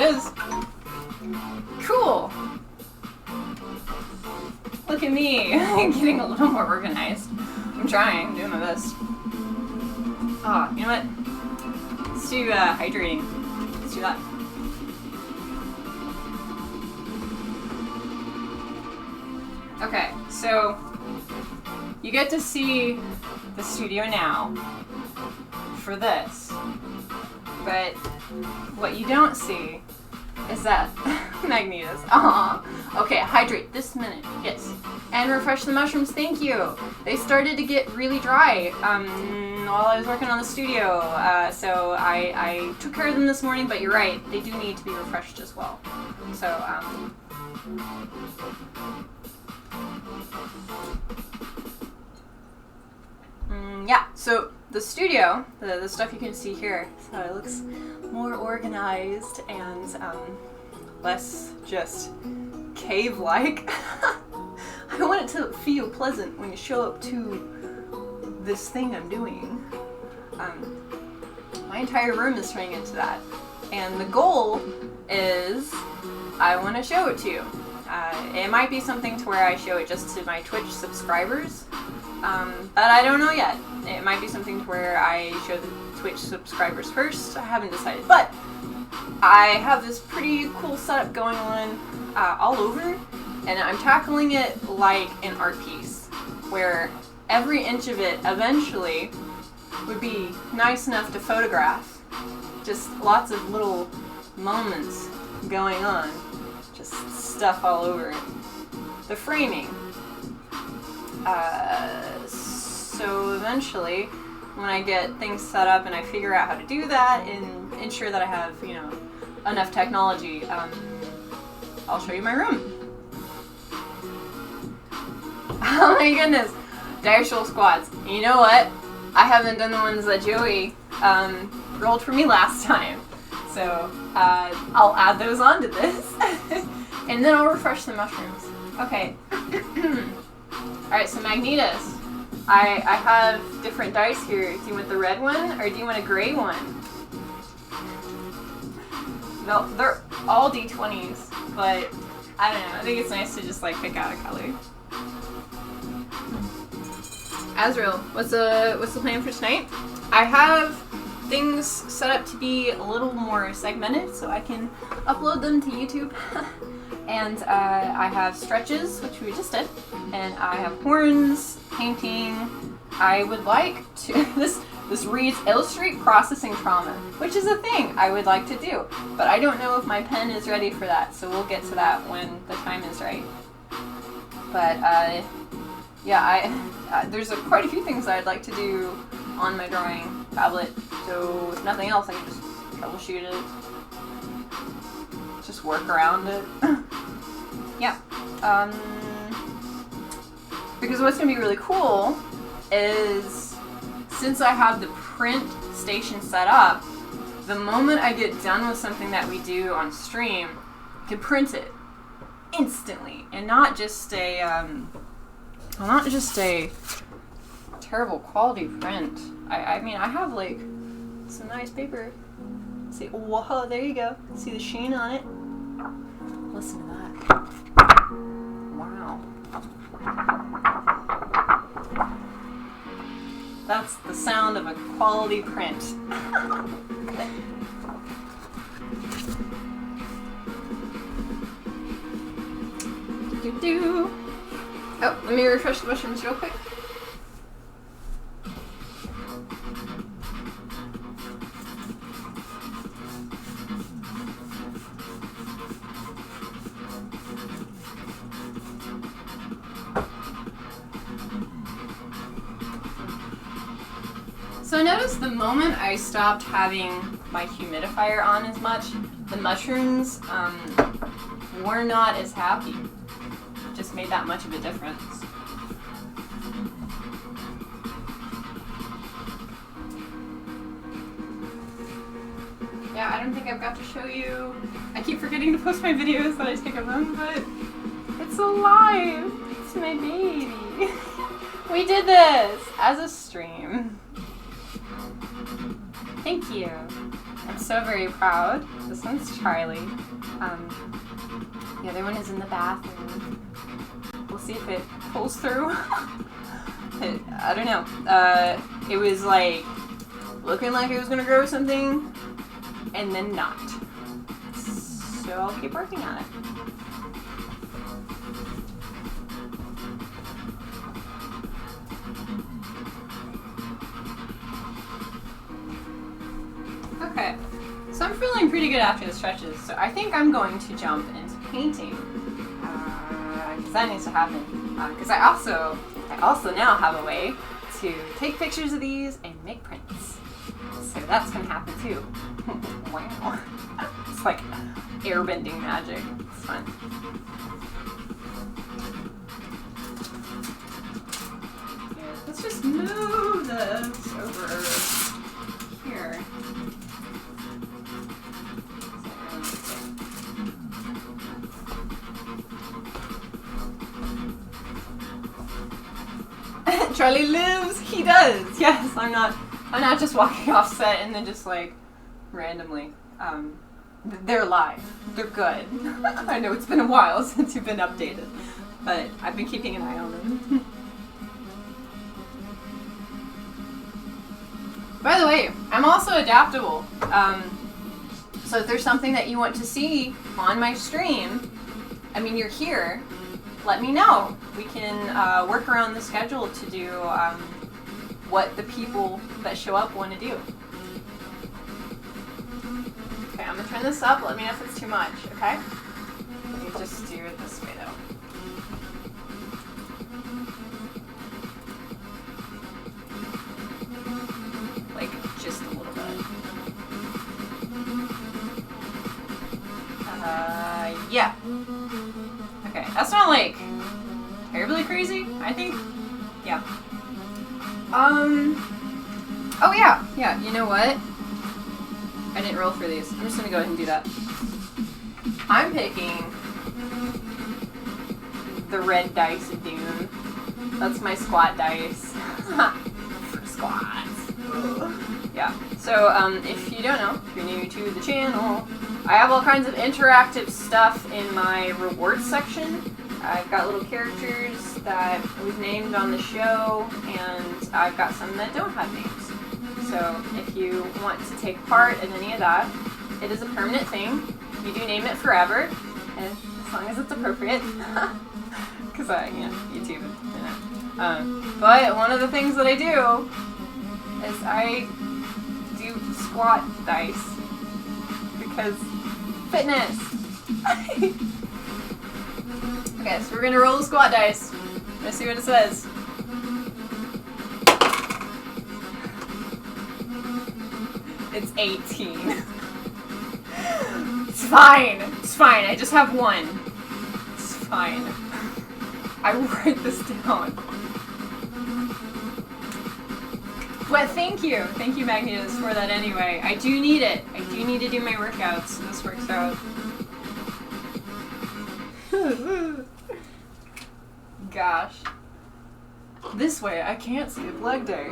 is. Cool. Look at me, getting a little more organized. I'm trying, I'm doing my best. Ah, you know what? Let's do hydrating. Let's do that. Okay, so you get to see the studio now for this, but what you don't see is that Magnetus. Okay, hydrate this minute. Yes. And refresh the mushrooms. Thank you. They started to get really dry while I was working on the studio. So I took care of them this morning, but you're right. They do need to be refreshed as well. So, yeah, so the studio, the stuff you can see here, so it looks more organized and less just cave-like. I want it to feel pleasant when you show up to this thing I'm doing. My entire room is turning into that. And the goal is I want to show it to you. It might be something to where I show it just to my Twitch subscribers, but I don't know yet. It might be something to where I show the Twitch subscribers first. I haven't decided, but I have this pretty cool setup going on all over, and I'm tackling it like an art piece, where every inch of it eventually would be nice enough to photograph. Just lots of little moments going on, just stuff all over it. The framing. So eventually, when I get things set up and I figure out how to do that and ensure that I have, you know, enough technology, I'll show you my room. Oh my goodness, Dire Soul squats. You know what? I haven't done the ones that Joey rolled for me last time, so I'll add those onto this, and then I'll refresh the mushrooms. Okay. Alright, so Magnetus. I have different dice here. Do you want the red one, or do you want a gray one? No, they're all D20s, but I don't know. I think it's nice to just like pick out a color. Azrael, what's the plan for tonight? I have things set up to be a little more segmented so I can upload them to YouTube. And I have stretches, which we just did, and I have horns, painting. I would like to, this reads illustrate processing trauma, which is a thing I would like to do, but I don't know if my pen is ready for that, so we'll get to that when the time is right. But yeah, there's quite a few things I'd like to do on my drawing tablet, so if nothing else, I can just troubleshoot it. Just work around it. Yeah. Because what's going to be really cool is, since I have the print station set up, the moment I get done with something that we do on stream, I can print it instantly, and not just a terrible quality print. I mean, I have like some nice paper. See, whoa, there you go. See the sheen on it? Listen to that. Wow. That's the sound of a quality print. Oh, let me refresh the mushrooms real quick. So I noticed the moment I stopped having my humidifier on as much, the mushrooms were not as happy. It just made that much of a difference. Yeah, I don't think I've got to show you. I keep forgetting to post my videos that I take of them, but it's alive. It's my baby. We did this as a stream. Thank you. I'm so very proud. This one's Charlie. The other one is in the bathroom. We'll see if it pulls through. I don't know. It was like looking like it was gonna grow something, and then not. So I'll keep working on it. Okay, so I'm feeling pretty good after the stretches, so I think I'm going to jump into painting, because that needs to happen, because I also now have a way to take pictures of these and make prints, so that's going to happen too. Wow, it's like airbending magic. It's fun. Here, let's just move this over here. Charlie lives. He does. Yes, I'm not just walking off set and then just like randomly. They're alive. They're good. I know it's been a while since you've been updated, but I've been keeping an eye on them. By the way, I'm also adaptable. So if there's something that you want to see on my stream, I mean, you're here, let me know. We can work around the schedule to do what the people that show up want to do. Okay, I'm gonna turn this up. Let me know if it's too much, okay? Let me just do it this way though. Like, just a little bit. Yeah. Okay, that's not like terribly crazy, I think. Yeah. Oh yeah, you know what? I didn't roll for these. I'm just gonna go ahead and do that. I'm picking the red dice of doom. That's my squat dice. For squats. Yeah. So, if you don't know, if you're new to the channel, I have all kinds of interactive stuff in my rewards section. I've got little characters that we've named on the show, and I've got some that don't have names. So if you want to take part in any of that, it is a permanent thing. You do name it forever, and as long as it's appropriate. Because YouTube, but one of the things that I do is I do squat dice. Because fitness. Okay, so we're gonna roll the squat dice. Let's see what it says. It's 18. It's fine. It's fine. I just have one. It's fine. I will write this down. But thank you. Thank you, Magnetus, for that anyway. I do need it. I do need to do my workouts, so this works out. Gosh. This way, I can't skip leg day.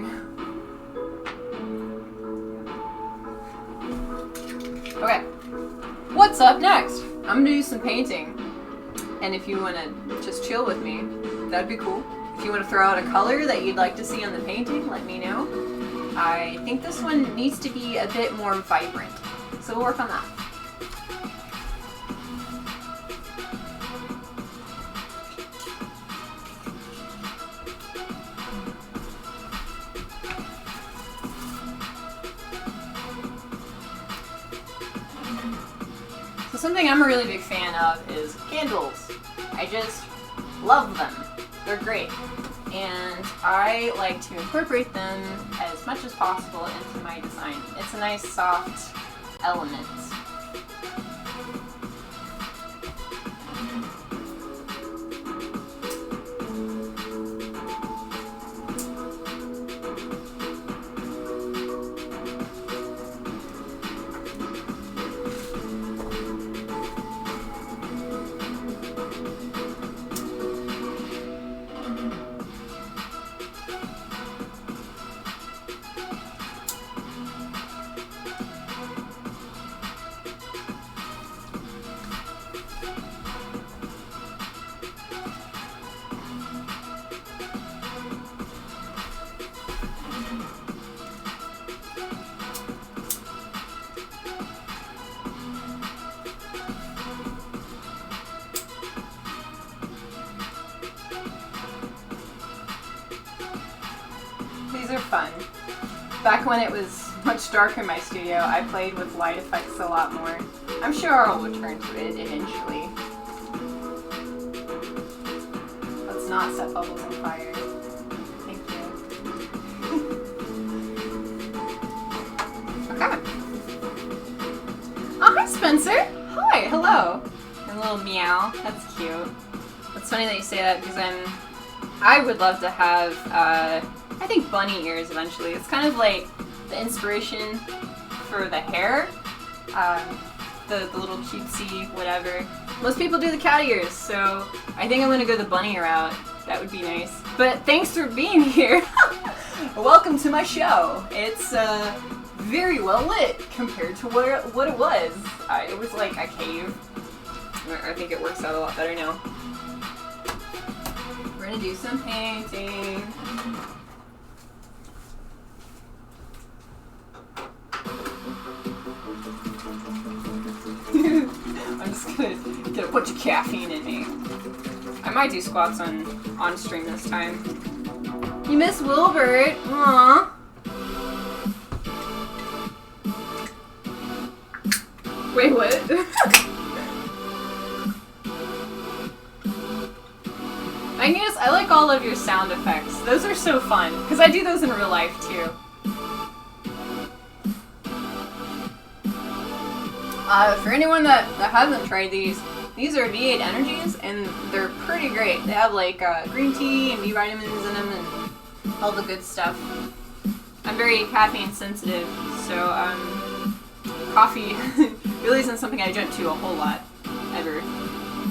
Okay. What's up next? I'm gonna do some painting. And if you wanna just chill with me, that'd be cool. If you want to throw out a color that you'd like to see on the painting, let me know. I think this one needs to be a bit more vibrant, so we'll work on that. So something I'm a really big fan of is candles. I just love them. They're great, and I like to incorporate them as much as possible into my design. It's a nice soft element. fun. Back when it was much darker in my studio, I played with light effects a lot more. I'm sure I'll return to it eventually. Let's not set bubbles on fire. Thank you. Okay. Oh, hi Spencer! Hi, hello! And a little meow, that's cute. It's funny that you say that because I would love to have, I think bunny ears eventually. It's kind of like the inspiration for the hair, the little cutesy whatever. Most people do the cat ears, so I think I'm gonna go the bunny route. That would be nice. But thanks for being here. Welcome to my show. It's very well lit compared to what it was. It was like a cave. I think it works out a lot better now. We're gonna do some painting. I'm just gonna get a bunch of caffeine in me. I might do squats on stream this time. You miss Wilbert? Aww. Wait, what? Agnes, I like all of your sound effects. Those are so fun, because I do those in real life too. For anyone that hasn't tried these are V8 energies, and they're pretty great. They have like green tea and B vitamins in them and all the good stuff. I'm very caffeine sensitive, so coffee really isn't something I jump to a whole lot, ever.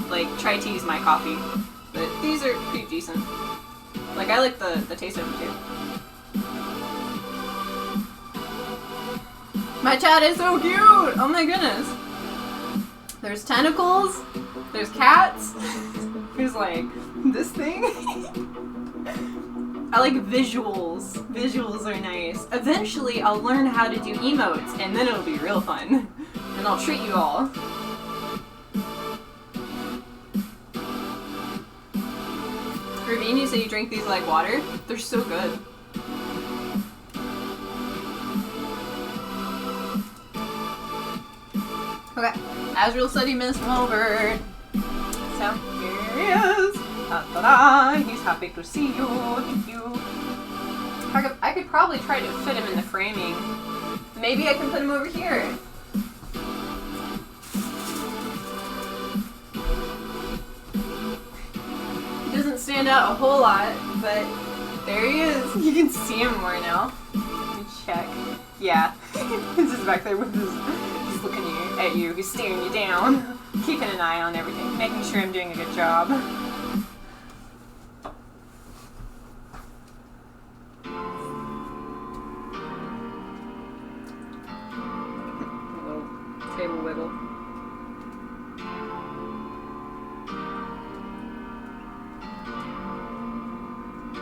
Like, chai tea is my coffee, but these are pretty decent. Like, I like the taste of them too. My chat is so cute! Oh my goodness. There's tentacles, there's cats, there's like, this thing. I like visuals. Visuals are nice. Eventually I'll learn how to do emotes, and then it'll be real fun. And I'll treat you all. Ravine, you say you drink these like water? They're so good. Okay, Azrael said he missed Wilbert. So, here he is. Ta-da-da! He's happy to see you. Thank you. I could probably try to fit him in the framing. Maybe I can put him over here. He doesn't stand out a whole lot, but there he is. You can see him more now. Let me check. Yeah. He's just back there with his... He's looking at you. He's staring you down. Keeping an eye on everything. Making sure I'm doing a good job. Table wiggle.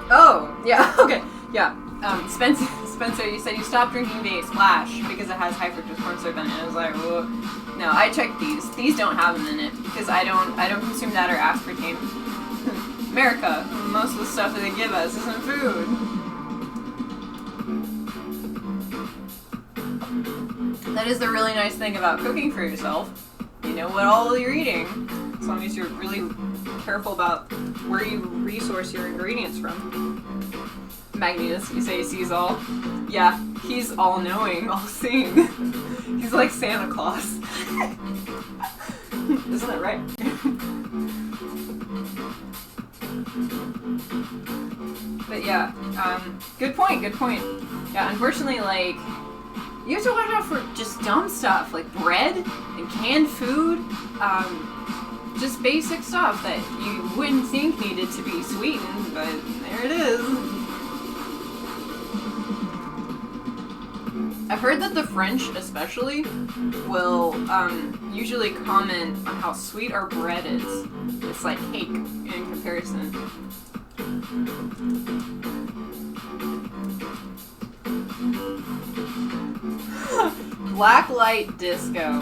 Oh, yeah, okay, yeah. Spencer, you said you stopped drinking the Splash because it has high fructose corn syrup in it. I was like, whoa. No, I checked these. These don't have them in it because I don't consume that or aspartame. America, most of the stuff that they give us isn't food. That is the really nice thing about cooking for yourself. You know what all you're eating, as long as you're really careful about where you resource your ingredients from. Magnus, you say he sees all. Yeah, he's all-knowing, all-seeing. He's like Santa Claus. Isn't that right? But yeah, good point. Yeah, unfortunately, like, you have to watch out for just dumb stuff, like bread and canned food, just basic stuff that you wouldn't think needed to be sweetened, but there it is. I've heard that the French, especially, will usually comment on how sweet our bread is. It's like cake in comparison. Black light disco.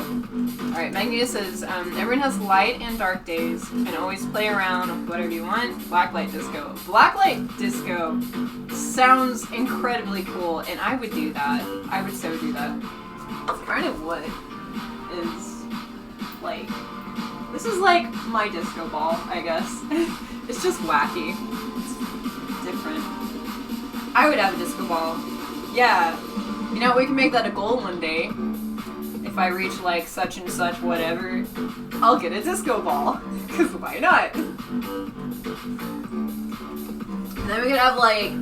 Alright, Magnus says, everyone has light and dark days and always play around with whatever you want. Black light disco. Black light disco sounds incredibly cool, and I would do that. I would so do that. It's kind of what is, like, this is like my disco ball, I guess. It's just wacky. It's different. I would have a disco ball. Yeah. You know, we can make that a goal one day. If I reach, like, such and such whatever, I'll get a disco ball. Because why not? And then we could have, like,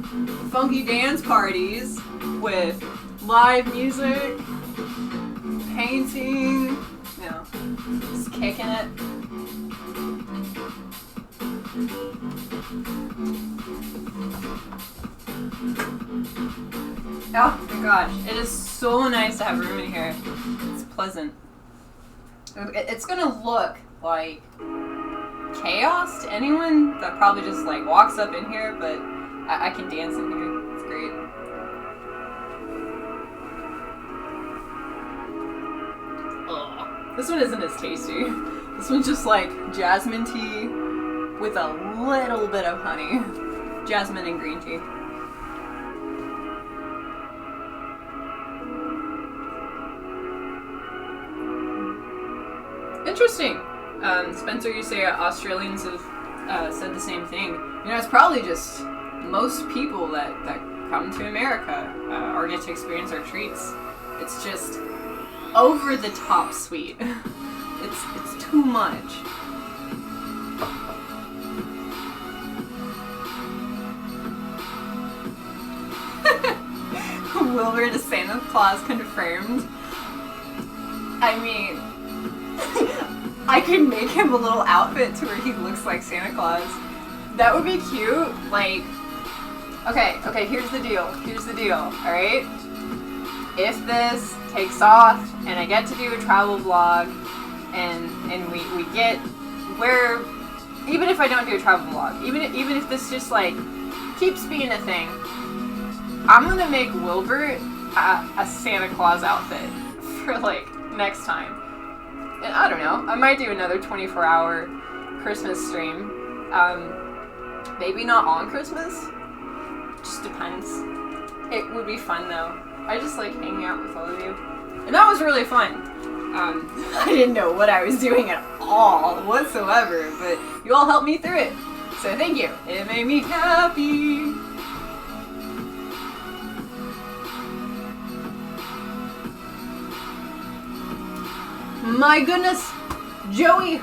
funky dance parties with live music, painting, you know, just kicking it. Oh my gosh, it is so nice to have room in here. It's pleasant. It's gonna look like chaos to anyone that probably just like walks up in here, but I can dance in here. It's great. Ugh. This one isn't as tasty. This one's just like jasmine tea with a little bit of honey. Jasmine and green tea. Interesting. Spencer, you say Australians have said the same thing. You know, it's probably just most people that come to America or get to experience our treats. It's just over the top sweet. It's too much. Wilbur to Santa Claus confirmed. I mean, I could make him a little outfit to where he looks like Santa Claus. That would be cute. Like, okay, here's the deal, alright? If this takes off, and I get to do a travel vlog, and we get where, even if I don't do a travel vlog, even if this just, like, keeps being a thing, I'm gonna make Wilbur a Santa Claus outfit for, like, next time. And I don't know, I might do another 24-hour Christmas stream. Maybe not on Christmas. Just depends. It would be fun though. I just like hanging out with all of you. And that was really fun. I didn't know what I was doing at all whatsoever, but you all helped me through it. So thank you. It made me happy. My goodness, Joey,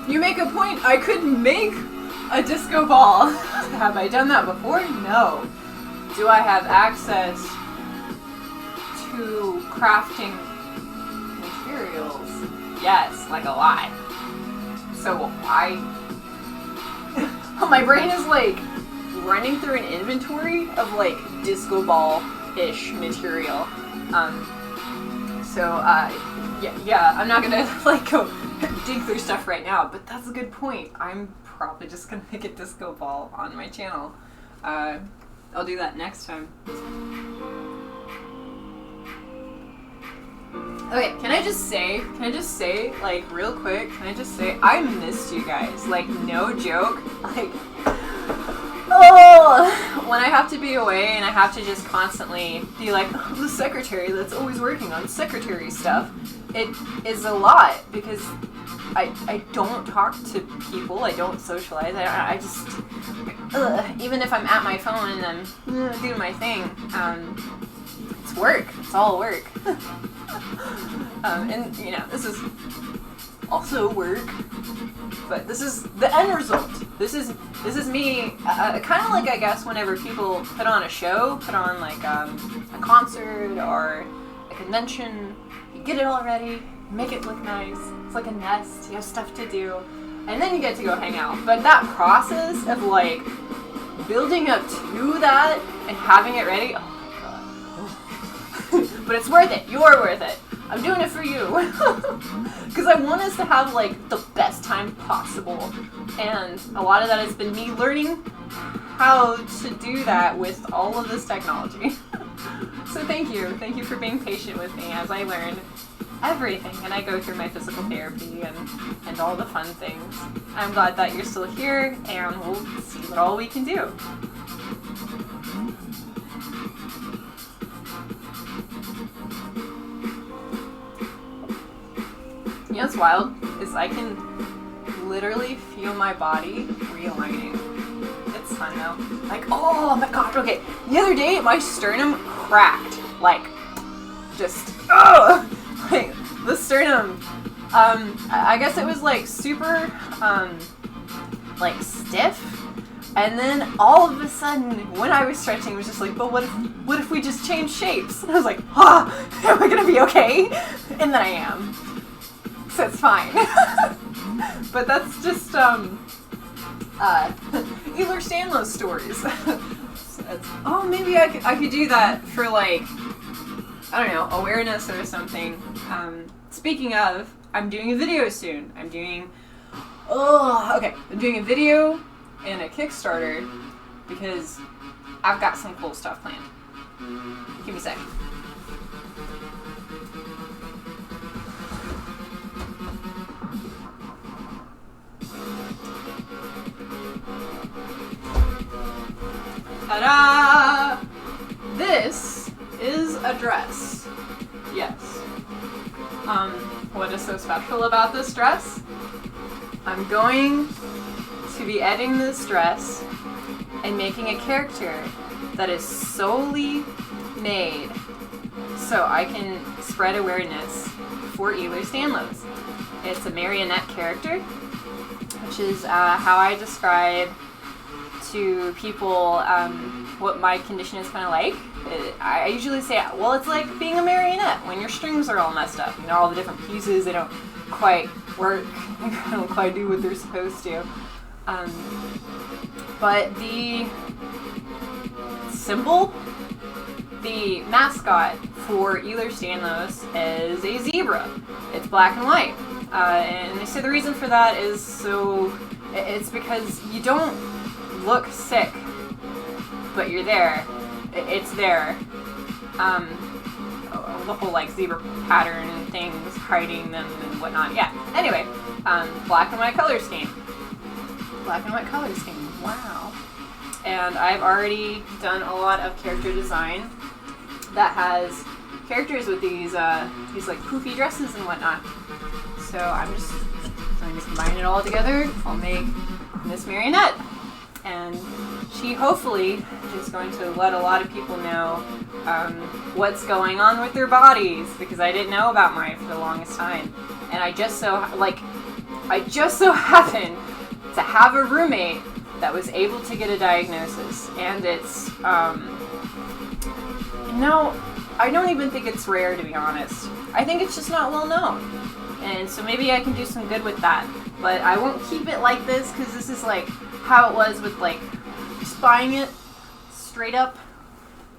you make a point. I could make a disco ball. Have I done that before? No. Do I have access to crafting materials? Yes, like a lot. So my brain is like running through an inventory of like disco ball-ish material. Yeah, I'm not gonna like go dig through stuff right now, but that's a good point. I'm probably just gonna make a disco ball on my channel. I'll do that next time. Okay, can I just say, like, real quick, I missed you guys, like, no joke, like, oh, when I have to be away and I have to just constantly be like, oh, the secretary that's always working on secretary stuff, it is a lot, because I don't talk to people, I don't socialize, I just, even if I'm at my phone and I'm doing my thing, it's work, it's all work. And, you know, this is also work, but this is the end result. This is me, kind of like, I guess, whenever people put on a show, put on, like, a concert or a convention, you get it all ready, make it look nice, it's like a nest, you have stuff to do, and then you get to go hang out. But that process of, like, building up to that and having it ready, oh my god. But it's worth it, you're worth it. I'm doing it for you. Because I want us to have, like, the best time possible. And a lot of that has been me learning how to do that with all of this technology. So thank you. Thank you for being patient with me as I learn everything and I go through my physical therapy and all the fun things. I'm glad that you're still here, and we'll see what all we can do. know what's wild? Is I can literally feel my body realigning. It's fun though. Like, oh my gosh, okay. The other day, my sternum cracked. Like, just, like, the sternum, I guess it was like super, like stiff. And then all of a sudden, when I was stretching, it was just like, but what if we just change shapes? And I was like, am I gonna be okay? And then I am. So it's fine. But that's just, Ehlers-Danlos stories. Oh, maybe I could do that for, like, I don't know, awareness or something. Speaking of, I'm doing a video soon. I'm doing a video and a Kickstarter because I've got some cool stuff planned. Give me a second. Ta-da! This is a dress. Yes. What is so special about this dress? I'm going to be editing this dress and making a character that is solely made so I can spread awareness for Ehlers-Danlos. It's a marionette character, which is how I describe to people what my condition is kind of like. I usually say, well, it's like being a marionette when your strings are all messed up. You know, all the different pieces, they don't quite work, they don't quite do what they're supposed to. But the symbol, the mascot for Ehlers-Danlos is a zebra. It's black and white. And they say the reason for that is it's because you don't look sick, but you're there. It's there. The whole like zebra pattern and things, hiding them and whatnot. Yeah. Anyway, black and white color scheme. Black and white color scheme. Wow. And I've already done a lot of character design that has characters with these like poofy dresses and whatnot. So I'm just going to combine it all together. I'll make Miss Marionette. And she hopefully is going to let a lot of people know what's going on with their bodies, because I didn't know about mine for the longest time. And I just so happen to have a roommate that was able to get a diagnosis. And it's, I don't even think it's rare, to be honest. I think it's just not well known. And so maybe I can do some good with that. But I won't keep it like this, because this is like how it was with like just buying it straight up.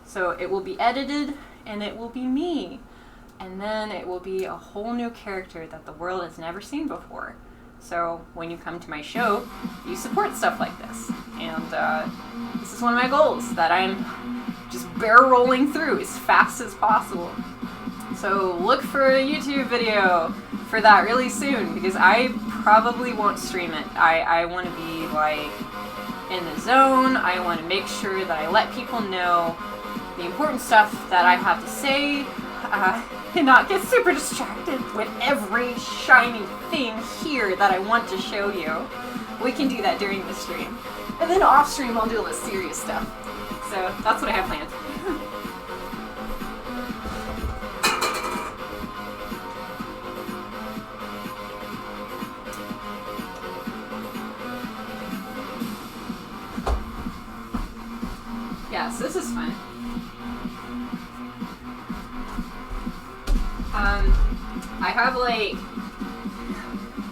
So it will be edited and it will be me. And then it will be a whole new character that the world has never seen before. So when you come to my show, you support stuff like this. And this is one of my goals, that I'm just barrel rolling through as fast as possible. So look for a YouTube video for that really soon, because I probably won't stream it. I want to be like in the zone. I want to make sure that I let people know the important stuff that I have to say, and not get super distracted with every shiny thing here that I want to show you. We can do that during the stream. And then off stream I'll do all the serious stuff. So that's what I have planned. Yeah, so this is fun. I have like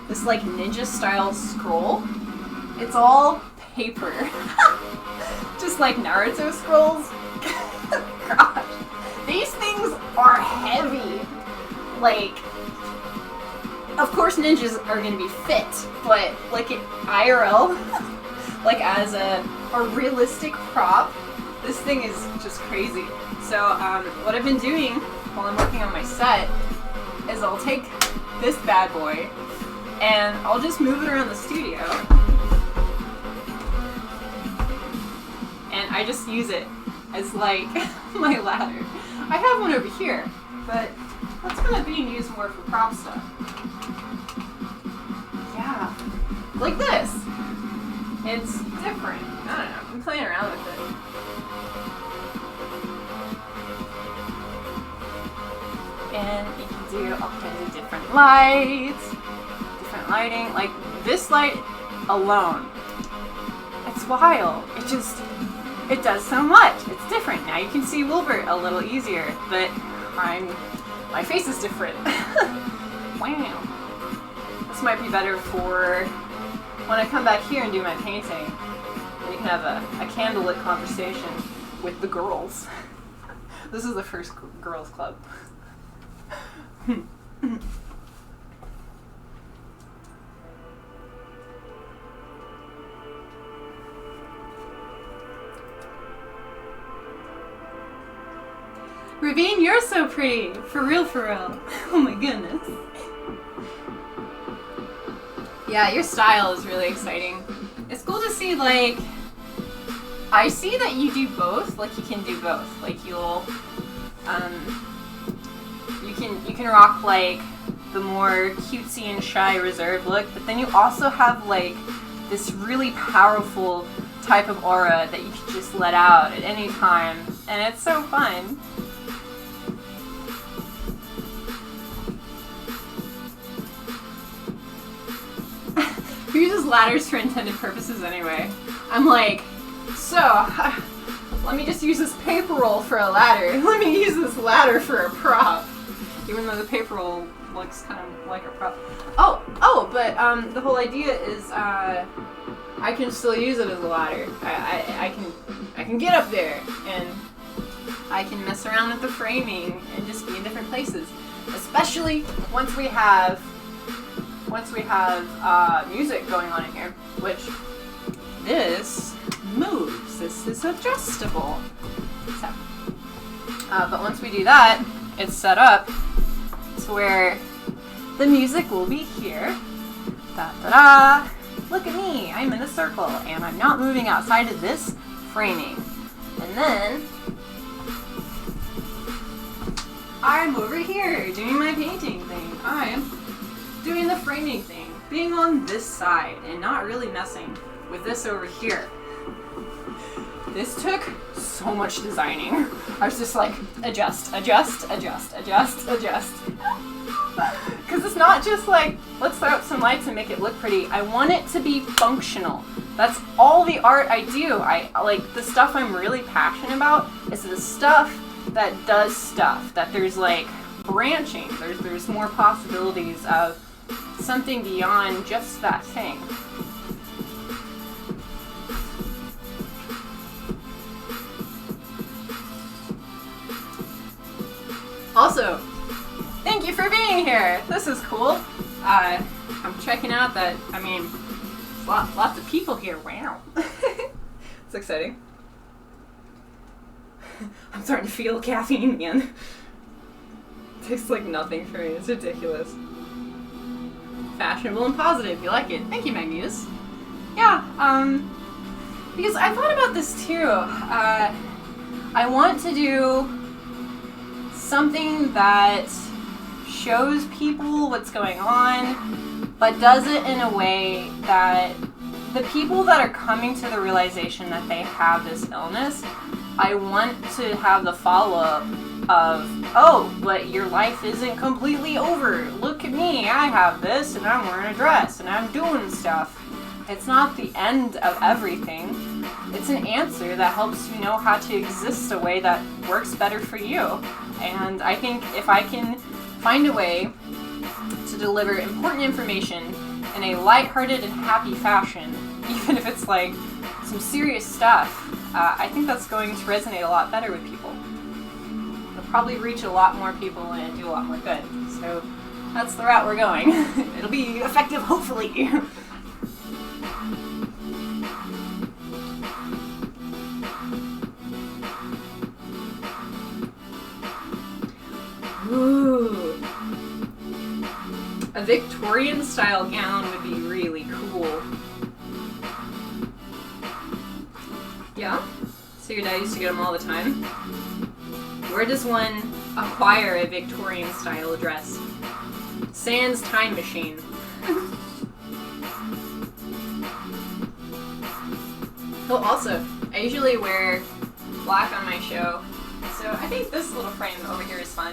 this like ninja style scroll. It's all paper. Just like Naruto scrolls. Gosh. These things are heavy. Like, of course ninjas are gonna be fit, but like in IRL, like as a realistic prop, this thing is just crazy. So what I've been doing while I'm working on my set is I'll take this bad boy and I'll just move it around the studio, and I just use it as like my ladder. I have one over here, but that's kind of being used more for prop stuff. like this. It's different. I don't know. I'm playing around with it. And you can do all kinds of different lights, different lighting. Like this light alone, it's wild. It does so much. It's different. Now you can see Wilbert a little easier, but my face is different. Wow. This might be better for when I come back here and do my painting. We can have a candlelit conversation with the girls. This is the first girls club. Ravine, you're so pretty. For real, for real. Oh my goodness. Yeah, your style is really exciting. It's cool to see, like, I see that you do both. Like, you can do both. Like, you can rock, like, the more cutesy and shy reserved look, but then you also have, like, this really powerful type of aura that you can just let out at any time, and it's so fun. Who uses ladders for intended purposes anyway? I'm like, so, let me just use this paper roll for a ladder. Let me use this ladder for a prop. Even though the paper roll looks kind of like a prop. But the whole idea is I can still use it as a ladder. I can get up there and I can mess around with the framing and just be in different places. Especially once we have music going on in here, which this moves. This is adjustable. So, but once we do that, it's set up to where the music will be here. Da da da! Look at me! I'm in a circle, and I'm not moving outside of this framing. And then I'm over here doing my painting thing. I'm doing the framing thing, being on this side and not really messing with this over here. This took so much designing. I was just like, adjust. Because it's not just like, let's throw up some lights and make it look pretty. I want it to be functional. That's all the art I do. I like the stuff I'm really passionate about is the stuff that does stuff. That there's like branching. There's more possibilities of something beyond just that thing. Also, thank you for being here. This is cool. I'm checking out that, I mean, lots of people here. Wow. It's exciting. I'm starting to feel caffeine again. It tastes like nothing for me. It's ridiculous. Fashionable and positive. You like it. Thank you, Magnus. Yeah, because I thought about this too. I want to do something that shows people what's going on, but does it in a way that the people that are coming to the realization that they have this illness, I want to have the follow-up of, oh, but your life isn't completely over. Look at me, I have this, and I'm wearing a dress, and I'm doing stuff. It's not the end of everything. It's an answer that helps you know how to exist a way that works better for you. And I think if I can find a way to deliver important information in a lighthearted and happy fashion, even if it's like some serious stuff, I think that's going to resonate a lot better with people. It'll probably reach a lot more people and do a lot more good. So that's the route we're going. It'll be effective, hopefully. Ooh. A Victorian style gown would be really cool. Yeah? So your dad used to get them all the time? Where does one acquire a Victorian style dress? Sans time machine. Oh, also, I usually wear black on my show, so I think this little frame over here is fun,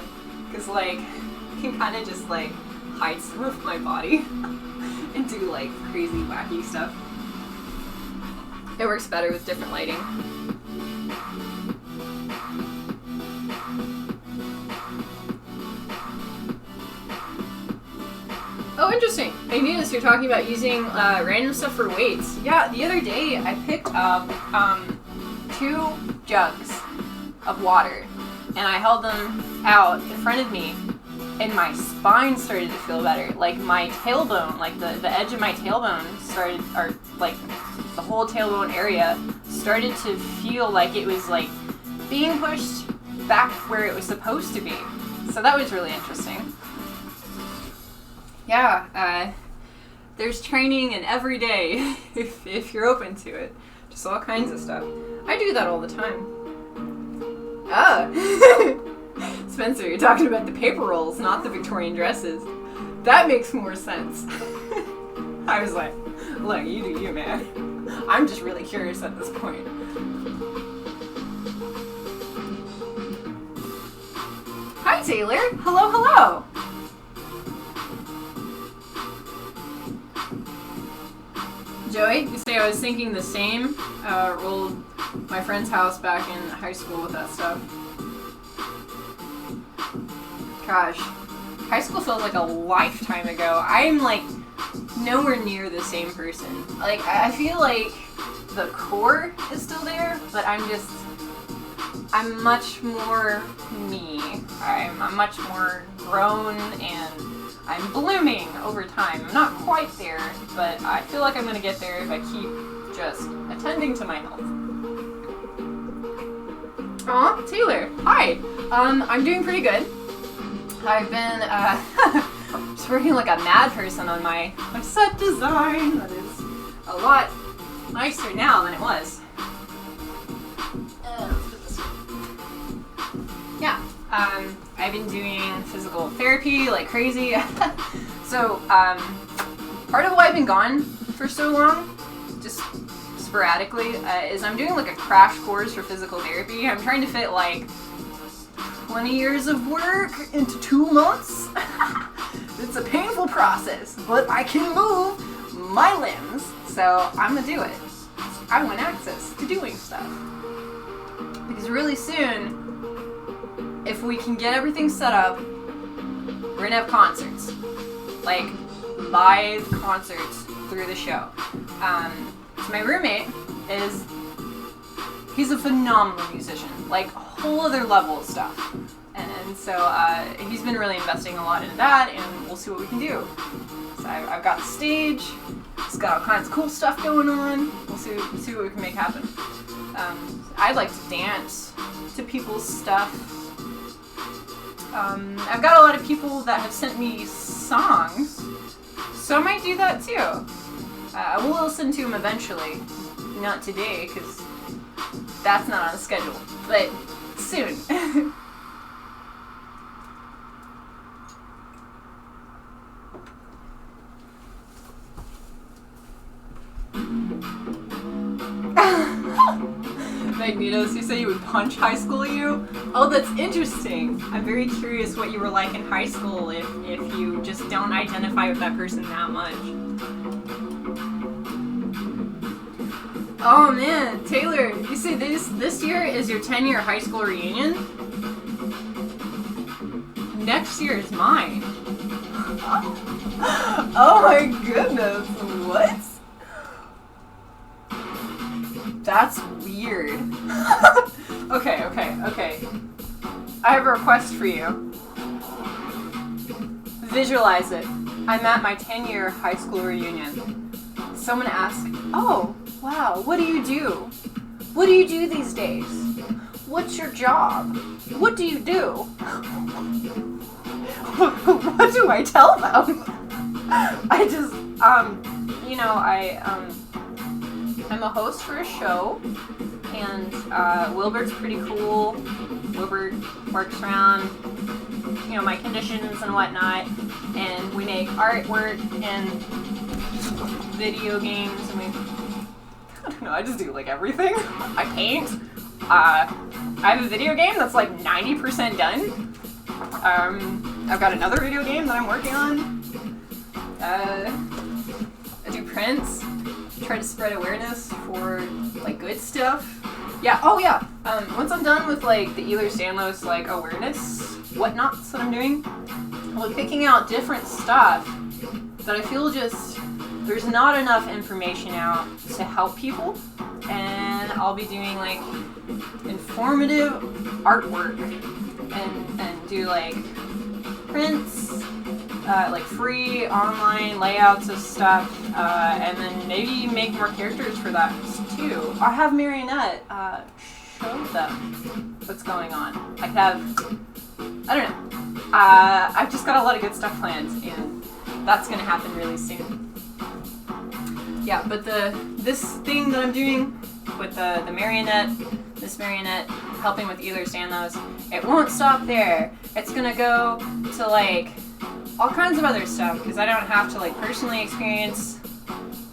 because, like, you can kind of just, like, hide some of my body and do, like, crazy, wacky stuff. It works better with different lighting. Oh, interesting. I noticed you're talking about using random stuff for weights. Yeah, the other day I picked up 2 jugs of water, and I held them out in front of me, and my spine started to feel better. Like my tailbone, like the edge of my tailbone started, or like the whole tailbone area started to feel like it was like being pushed back where it was supposed to be. So that was really interesting. Yeah, there's training in every day if you're open to it. Just all kinds of stuff. I do that all the time. Ah! Spencer, you're talking about the paper rolls, not the Victorian dresses. That makes more sense. I was like, look, you do you, man. I'm just really curious at this point. Hi, Taylor. Hello, hello. Joey, you say I was thinking the same. Rolled my friend's house back in high school with that stuff. Gosh, high school feels like a lifetime ago. I'm like nowhere near the same person. Like I feel like the core is still there, but I'm much more me. I'm much more grown and I'm blooming over time. I'm not quite there, but I feel like I'm gonna get there if I keep just attending to my health. Aw, Taylor, hi. I'm doing pretty good. I've been just working like a mad person on my set design. That is a lot nicer now than it was. Let's put this one. Yeah. I've been doing physical therapy like crazy. So, part of why I've been gone for so long, just sporadically, is I'm doing like a crash course for physical therapy. I'm trying to fit like 20 years of work into 2 months. It's a painful process, but I can move my limbs, so I'm gonna do it. I want access to doing stuff. Because really soon, if we can get everything set up, we're gonna have concerts. Like, live concerts through the show. So my roommate he's a phenomenal musician. Like, a whole other level of stuff. And so, he's been really investing a lot into that, and we'll see what we can do. So I've got the stage, it's got all kinds of cool stuff going on. We'll see what we can make happen. I'd like to dance to people's stuff. I've got a lot of people that have sent me songs, so I might do that too. I will listen to them eventually. Not today, because that's not on the schedule, but soon. Magnetos, you say you would punch high school you? Oh, that's interesting. I'm very curious what you were like in high school if you just don't identify with that person that much. Oh man, Taylor, you say this year is your 10-year high school reunion? Next year is mine. Oh my goodness, what? That's weird. Okay. I have a request for you. Visualize it. I'm at my 10-year high school reunion. Someone asked, oh, wow, what do you do? What do you do these days? What's your job? What do you do? What do I tell them? I just, I'm a host for a show, and Wilbert's pretty cool. Wilbert works around, my conditions and whatnot, and we make artwork and video games, and we I don't know, I just do like everything. I paint. I have a video game that's like 90% done. I've got another video game that I'm working on. I do prints. Try to spread awareness for like good stuff. Yeah, oh yeah. Once I'm done with like the Ehlers-Danlos like awareness whatnots that I'm doing, I'll be picking out different stuff that I feel just there's not enough information out to help people, and I'll be doing like informative artwork and do like prints, like free online layouts of stuff, and then maybe make more characters for that too. I'll have Marionette show them what's going on. I could have, I don't know. I've just got a lot of good stuff planned, and that's gonna happen really soon. Yeah, but this thing that I'm doing with the marionette, this marionette helping with Ehlers-Danlos, it won't stop there. It's gonna go to like all kinds of other stuff, because I don't have to like personally experience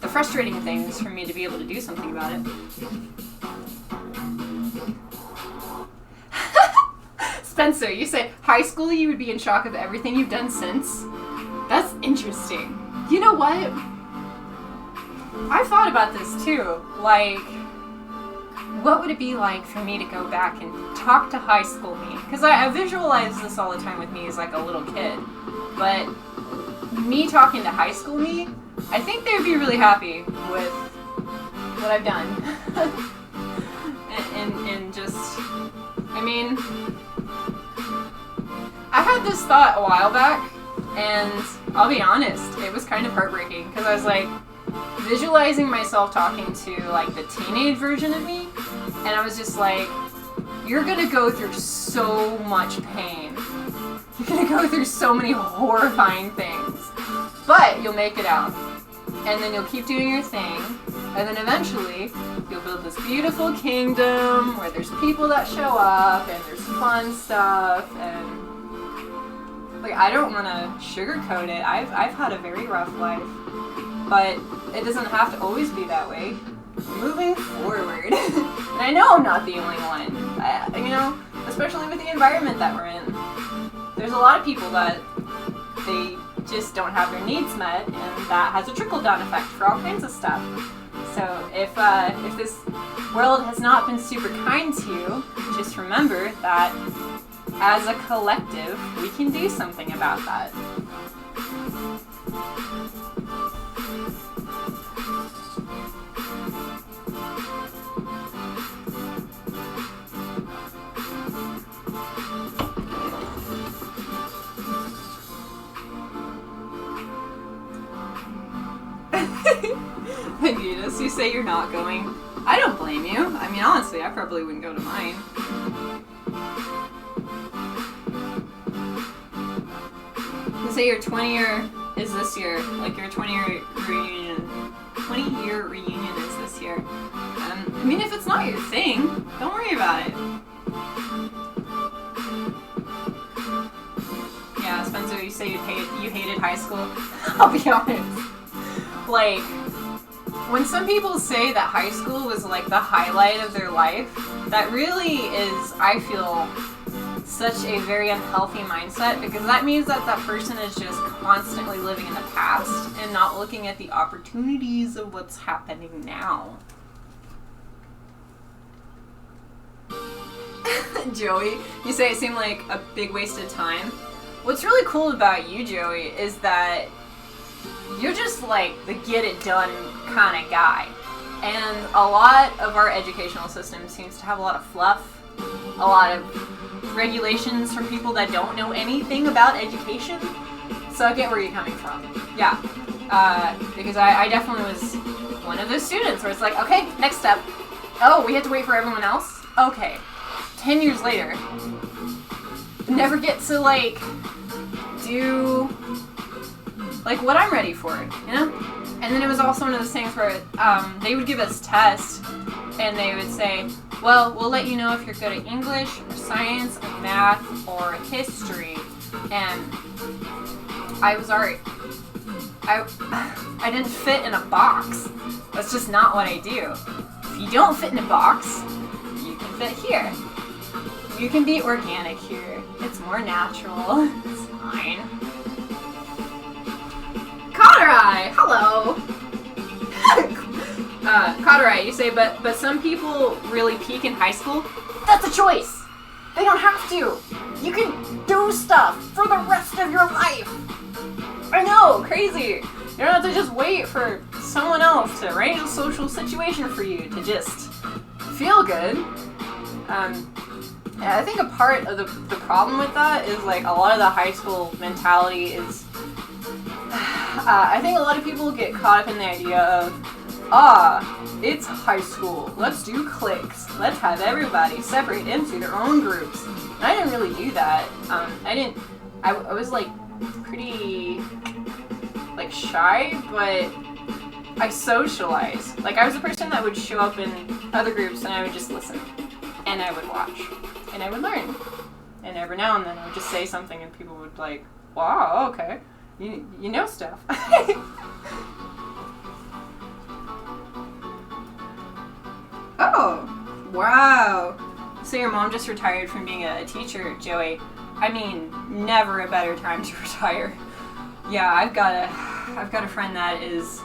the frustrating things for me to be able to do something about it. Spencer, you say high school you would be in shock of everything you've done since? That's interesting. You know what? I thought about this too. Like, what would it be like for me to go back and talk to high school me? Because I visualize this all the time with me as like a little kid. But me talking to high school me, I think they'd be really happy with what I've done. and just, I mean, I had this thought a while back, and I'll be honest, it was kind of heartbreaking, because I was like, visualizing myself talking to like the teenage version of me, and I was just like, you're gonna go through so much pain. You're gonna go through so many horrifying things, but you'll make it out. And then you'll keep doing your thing, and then eventually you'll build this beautiful kingdom where there's people that show up and there's fun stuff, and like, I don't want to sugarcoat it. I've had a very rough life, but it doesn't have to always be that way. Moving forward, and I know I'm not the only one. You know, especially with the environment that we're in, there's a lot of people that they just don't have their needs met, and that has a trickle-down effect for all kinds of stuff. So if this world has not been super kind to you, just remember that as a collective, we can do something about that. Venus, you say you're not going. I don't blame you. I mean, honestly, I probably wouldn't go to mine. You say your 20-year is this year. Like, your 20-year reunion. 20-year reunion is this year. I mean, if it's not your thing, don't worry about it. Yeah, Spencer, you say you hated high school. I'll be honest. Like, when some people say that high school was like the highlight of their life, that really is, I feel, such a very unhealthy mindset, because that means that that person is just constantly living in the past and not looking at the opportunities of what's happening now. Joey, you say it seemed like a big waste of time. What's really cool about you, Joey, is that you're just like the get it done kind of guy. And a lot of our educational system seems to have a lot of fluff, a lot of regulations from people that don't know anything about education. So I get where you're coming from. Yeah. Because I definitely was one of those students where it's like, okay, next step. Oh, we have to wait for everyone else? Okay. 10 years later, never get to like do like what I'm ready for, you know? And then it was also one of those things where they would give us tests, and they would say, well, we'll let you know if you're good at English, or science, or math, or history. And I was already, I didn't fit in a box. That's just not what I do. If you don't fit in a box, you can fit here. You can be organic here. It's more natural. It's fine. Cottereye! Hello! Cottereye, you say, but some people really peak in high school? That's a choice! They don't have to! You can do stuff for the rest of your life! I know, crazy! You don't have to just wait for someone else to arrange a social situation for you to just feel good. Yeah, I think a part of the problem with that is like a lot of the high school mentality is I think a lot of people get caught up in the idea of, it's high school, let's do cliques, let's have everybody separate into their own groups. And I didn't really do that. I was like pretty like shy, but I socialized. Like I was the person that would show up in other groups and I would just listen. And I would watch. And I would learn. And every now and then I would just say something and people would like, wow, okay. You know stuff. Oh, wow. So your mom just retired from being a teacher, Joey. I mean, never a better time to retire. Yeah, I've got a friend that is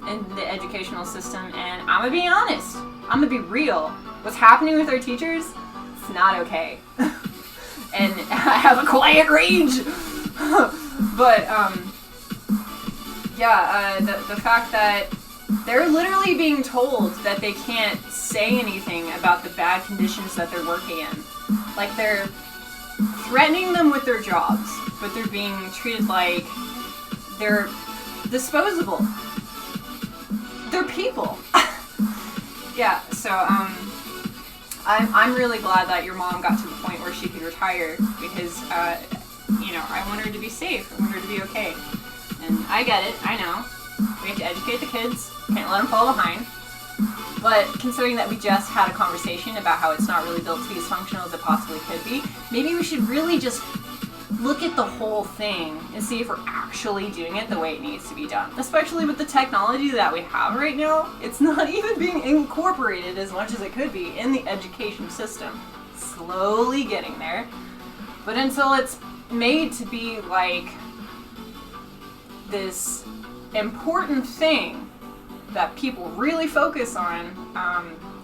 in the educational system, and I'm gonna be honest. I'm gonna be real. What's happening with our teachers? It's not okay. And I have a quiet rage. But the fact that they're literally being told that they can't say anything about the bad conditions that they're working in. Like they're threatening them with their jobs, but they're being treated like they're disposable. They're people. Yeah, so I'm really glad that your mom got to the point where she could retire because I want her to be safe. I want her to be okay. And I get it. I know. We have to educate the kids. Can't let them fall behind. But considering that we just had a conversation about how it's not really built to be as functional as it possibly could be, maybe we should really just look at the whole thing and see if we're actually doing it the way it needs to be done. Especially with the technology that we have right now, it's not even being incorporated as much as it could be in the education system. Slowly getting there. But until it's made to be like this important thing that people really focus on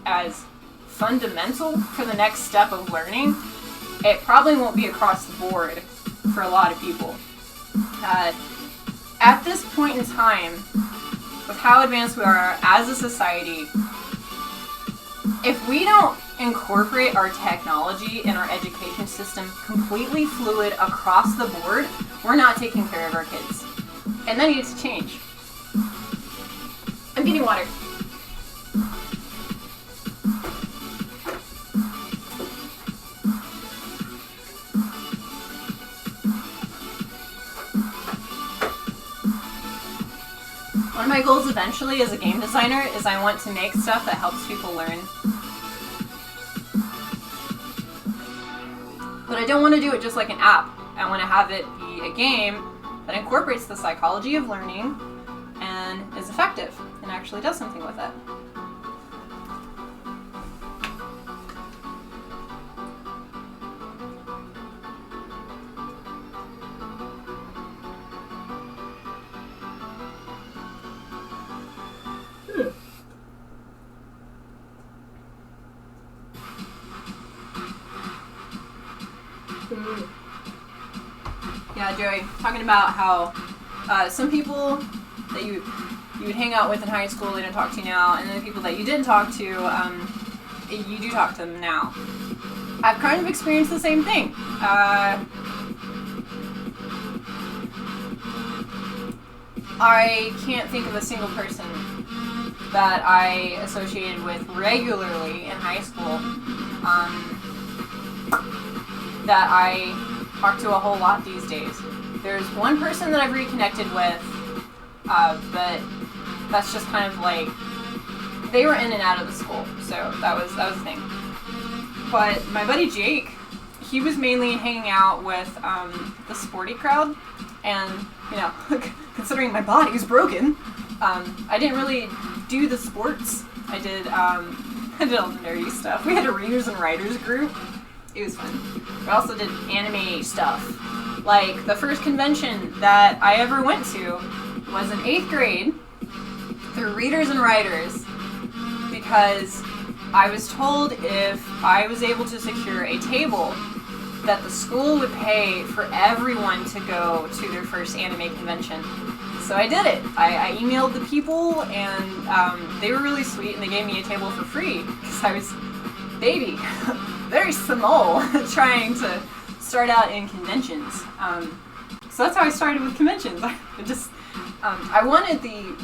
as fundamental for the next step of learning, it probably won't be across the board for a lot of people. At this point in time, with how advanced we are as a society, if we don't incorporate our technology in our education system completely fluid across the board, we're not taking care of our kids. And that needs to change. I'm getting water. One of my goals eventually as a game designer is I want to make stuff that helps people learn. But I don't want to do it just like an app. I want to have it be a game that incorporates the psychology of learning and is effective and actually does something with it. Yeah, Joey, talking about how some people that you would hang out with in high school, they don't talk to you now, and then the people that you didn't talk to, you do talk to them now. I've kind of experienced the same thing. I can't think of a single person that I associated with regularly in high school that I talk to a whole lot these days. There's one person that I've reconnected with, but that's just kind of like, they were in and out of the school, so that was the thing. But my buddy Jake, he was mainly hanging out with the sporty crowd, And, you know, considering my body's broken, I didn't really do the sports. I did all the nerdy stuff. We had a readers and writers group. It was fun. We also did anime stuff. Like, the first convention that I ever went to was in 8th grade through readers and writers, because I was told if I was able to secure a table that the school would pay for everyone to go to their first anime convention. So I did it. I emailed the people, and they were really sweet, and they gave me a table for free because I was baby, very small, trying to start out in conventions. So that's how I started with conventions. I wanted the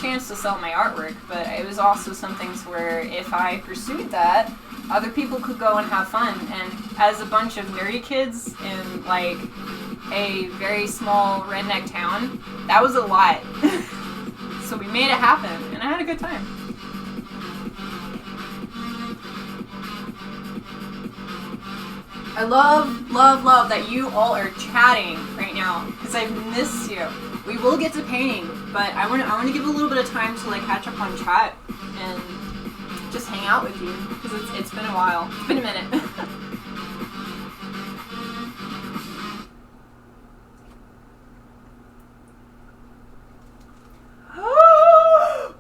chance to sell my artwork, but it was also something to where if I pursued that, other people could go and have fun. And as a bunch of nerdy kids in like a very small redneck town, that was a lot. So we made it happen, and I had a good time. I love that you all are chatting right now, because I've missed you. We will get to painting, but I want to give a little bit of time to like catch up on chat and just hang out with you, because it's been a while. It's been a minute.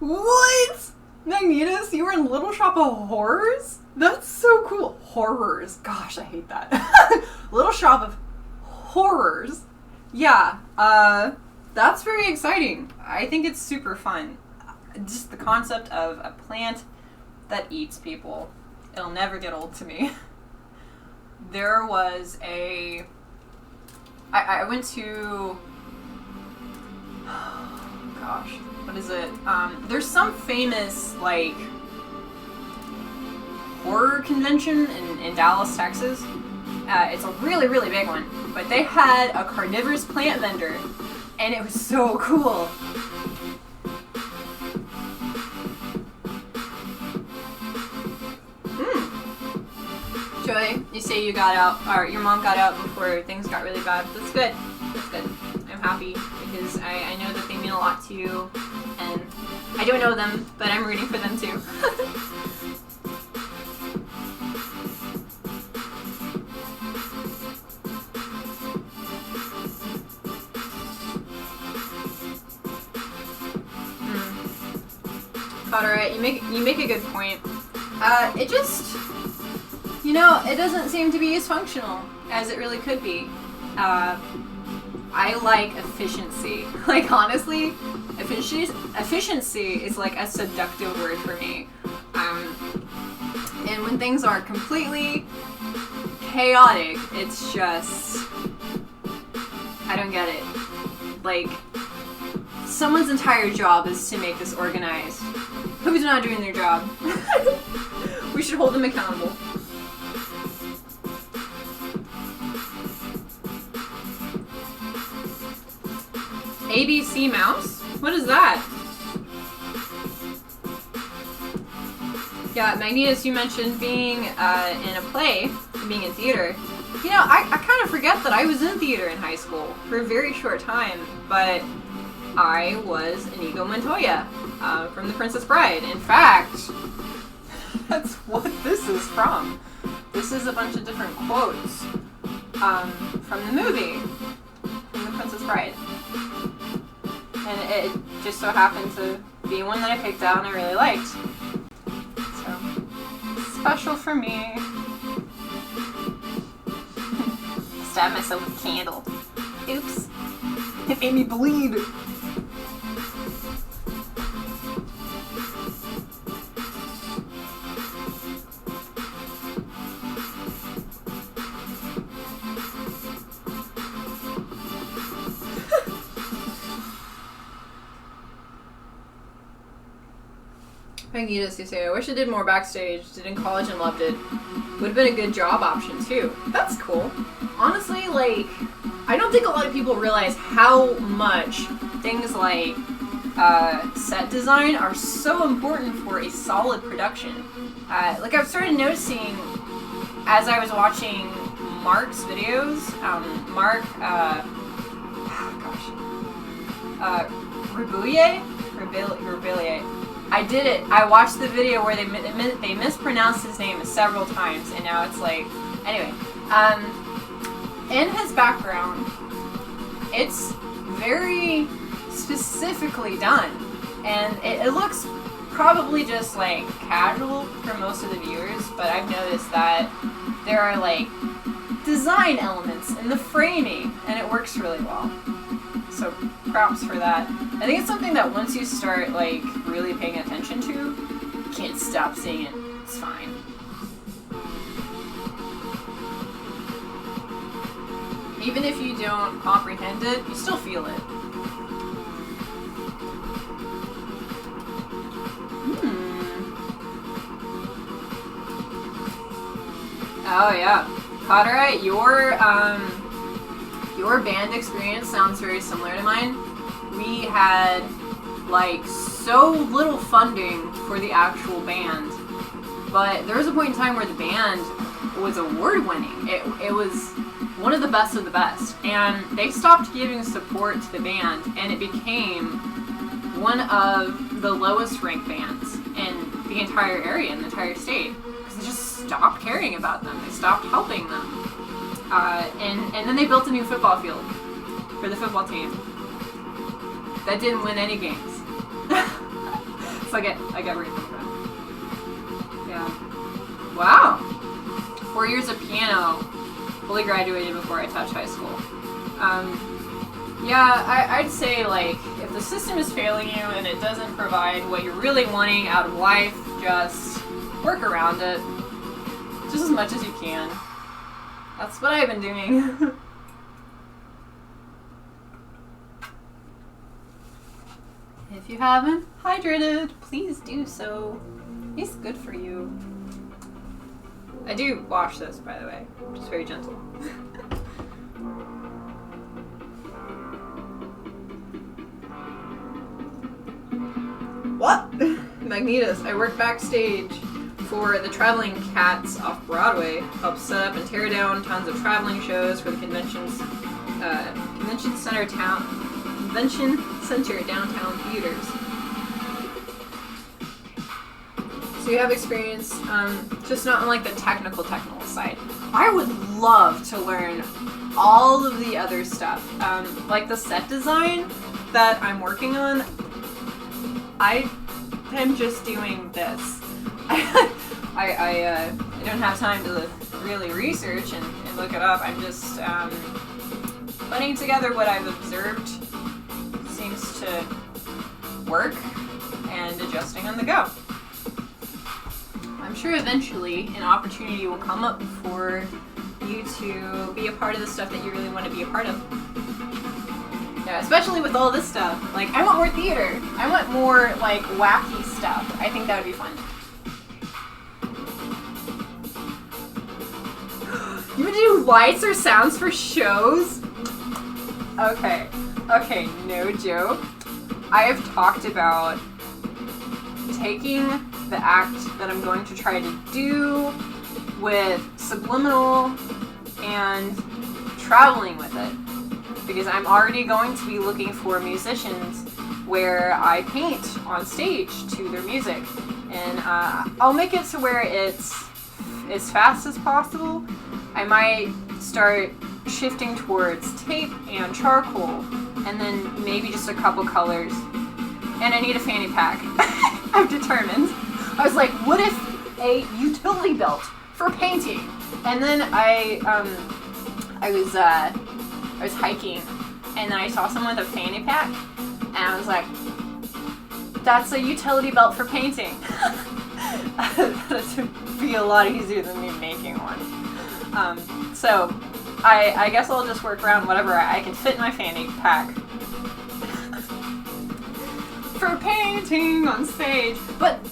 What? Magnetus, you were in Little Shop of Horrors? That's so cool. Horrors. Gosh, I hate that. Little Shop of Horrors. Yeah, that's very exciting. I think it's super fun. Just the concept of a plant that eats people. It'll never get old to me. There was I went to... Oh, gosh. What is it? There's some famous, like, horror convention in Dallas, Texas. It's a really, really big one. But they had a carnivorous plant vendor, and it was so cool. Joy, you say you got out, or your mom got out before things got really bad. That's good. That's good. I'm happy, because I know that they mean a lot to you, and I don't know them, but I'm rooting for them too. Alright, you make a good point. It just, you know, it doesn't seem to be as functional as it really could be. I like efficiency. Like, honestly, efficiency is like a seductive word for me. And when things are completely chaotic, it's just, I don't get it. Like, someone's entire job is to make this organized. Who's not doing their job? We should hold them accountable. ABC Mouse? What is that? Yeah, Magnetus, you mentioned being in a play, being in theater. You know, I kind of forget that I was in theater in high school for a very short time, but I was Inigo Montoya from The Princess Bride. In fact, that's what this is from. This is a bunch of different quotes from the movie, from The Princess Bride. And it just so happened to be one that I picked out and I really liked. So, special for me. Stab myself with a candle. Oops. It made me bleed. Magnetus, you say, I wish I did more backstage, did in college and loved it. Would have been a good job option too. That's cool. Honestly, like, I don't think a lot of people realize how much things like set design are so important for a solid production. Like, I've started noticing as I was watching Mark's videos, Rebellier. I did it. I watched the video where they mispronounced his name several times, and now it's like, anyway. In his background, it's very specifically done, and it looks probably just like casual for most of the viewers, but I've noticed that there are like design elements in the framing, and it works really well. So props for that. I think it's something that once you start like really paying attention to, you can't stop seeing it. It's fine. Even if you don't comprehend it, you still feel it. Oh yeah, Cotterite, your band experience sounds very similar to mine. We had like so little funding for the actual band, but there was a point in time where the band was award-winning. It was one of the best of the best, and they stopped giving support to the band, and it became one of the lowest ranked bands in the entire area, in the entire state. They just stopped caring about them. They stopped helping them. And then they built a new football field for the football team. That didn't win any games. So I get where you're coming from. Yeah. Wow. 4 years of piano. Fully graduated before I touched high school. Yeah, I'd say like if the system is failing you and it doesn't provide what you're really wanting out of life, just work around it just as much as you can. That's what I've been doing. If you haven't hydrated, please do so. It's good for you. I do wash this, by the way, which is very gentle. What? Magnetus. I work backstage for the Traveling Cats off Broadway. Help set up and tear down tons of traveling shows for the Convention Center downtown theaters. So you have experience, just not on like the technical side. I would love to learn all of the other stuff, like the set design that I'm working on. I am just doing this. I don't have time to really research and look it up. I'm just putting together what I've observed seems to work and adjusting on the go. I'm sure eventually an opportunity will come up for you to be a part of the stuff that you really want to be a part of. Yeah, especially with all this stuff. Like, I want more theater. I want more, like, wacky stuff. I think that would be fun. You would do lights or sounds for shows? Okay, no joke. I have talked about taking the act that I'm going to try to do with subliminal and traveling with it. Because I'm already going to be looking for musicians where I paint on stage to their music. And I'll make it to where it's as fast as possible. I might start shifting towards tape and charcoal, and then maybe just a couple colors. And I need a fanny pack. I'm determined. I was like, what if a utility belt for painting? And then I was hiking, and then I saw someone with a fanny pack, and I was like, that's a utility belt for painting. That would be a lot easier than me making one. So I guess I'll just work around whatever I can fit in my fanny pack. For painting on stage. But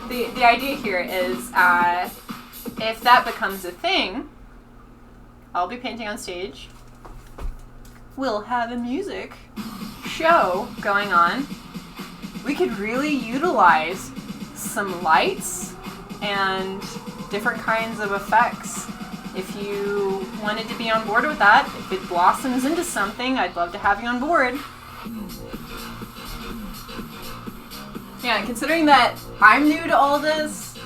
the idea here is if that becomes a thing, I'll be painting on stage. We'll have a music show going on. We could really utilize some lights and different kinds of effects. If you wanted to be on board with that, if it blossoms into something, I'd love to have you on board. Yeah, considering that I'm new to all this,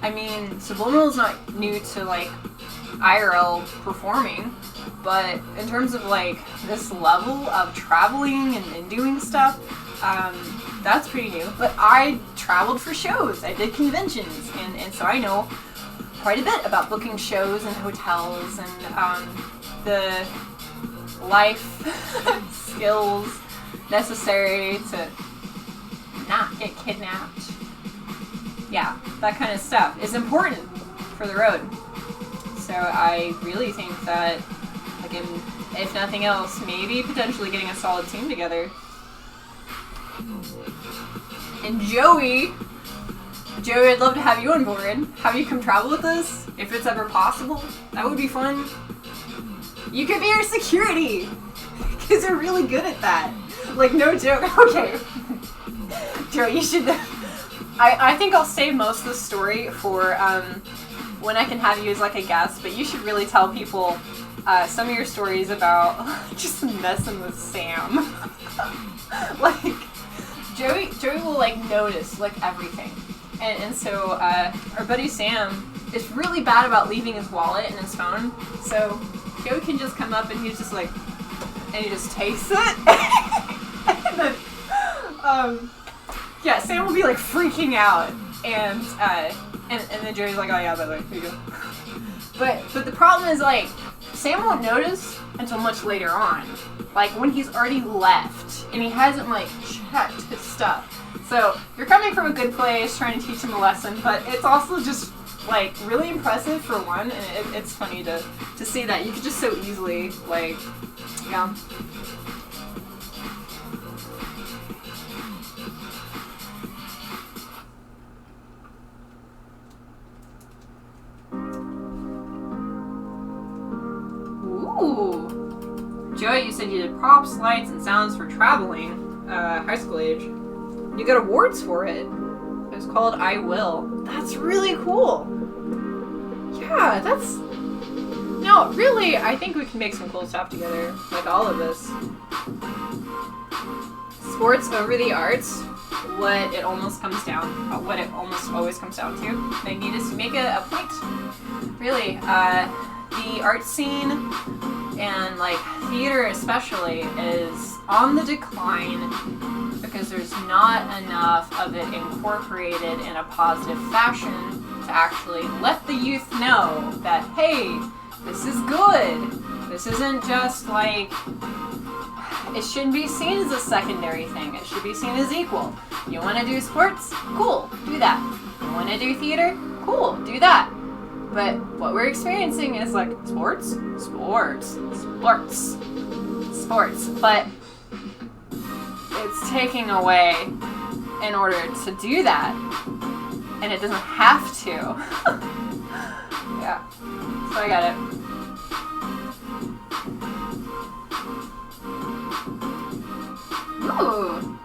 I mean, Subliminal's not new to, like, IRL performing, but in terms of, like, this level of traveling and doing stuff, that's pretty new. But I traveled for shows, I did conventions, and so I know quite a bit about booking shows and hotels and the life skills necessary to not get kidnapped. Yeah, that kind of stuff is important for the road. So I really think that, like, if nothing else, maybe potentially getting a solid team together. And Joey, I'd love to have you on board. Have you come travel with us, if it's ever possible. That would be fun. You could be our security, because you're really good at that. Like, no joke. Okay. Joey, you should... I think I'll save most of the story for when I can have you as, like, a guest, but you should really tell people some of your stories about just messing with Sam. Like, Joey will, like, notice, like, everything. And so our buddy Sam is really bad about leaving his wallet and his phone, so Joey can just come up and he's just like, and he just takes it. And then, yeah, Sam will be, like, freaking out, and then Joey's like, oh yeah, by the way, here you go. But the problem is, like, Sam won't notice until much later on, like when he's already left and he hasn't, like, checked his stuff. So you're coming from a good place, trying to teach him a lesson, but it's also just, like, really impressive for one, and it's funny to see that you could just so easily, like, yeah. Ooh. Joey, you said you did props, lights, and sounds for traveling, high school age. You got awards for it. It was called I Will. That's really cool. Yeah, that's... No, really, I think we can make some cool stuff together. Like all of this. Sports over the arts. What it almost comes down... what it almost always comes down to. Magnetus, you make a point. Really, the art scene and, like, theater especially is on the decline because there's not enough of it incorporated in a positive fashion to actually let the youth know that, hey, this is good. This isn't just, like, it shouldn't be seen as a secondary thing. It should be seen as equal. You want to do sports? Cool, do that. You want to do theater? Cool, do that. But what we're experiencing is, like, sports, but it's taking away in order to do that, and it doesn't have to. Yeah, so I got it. Ooh.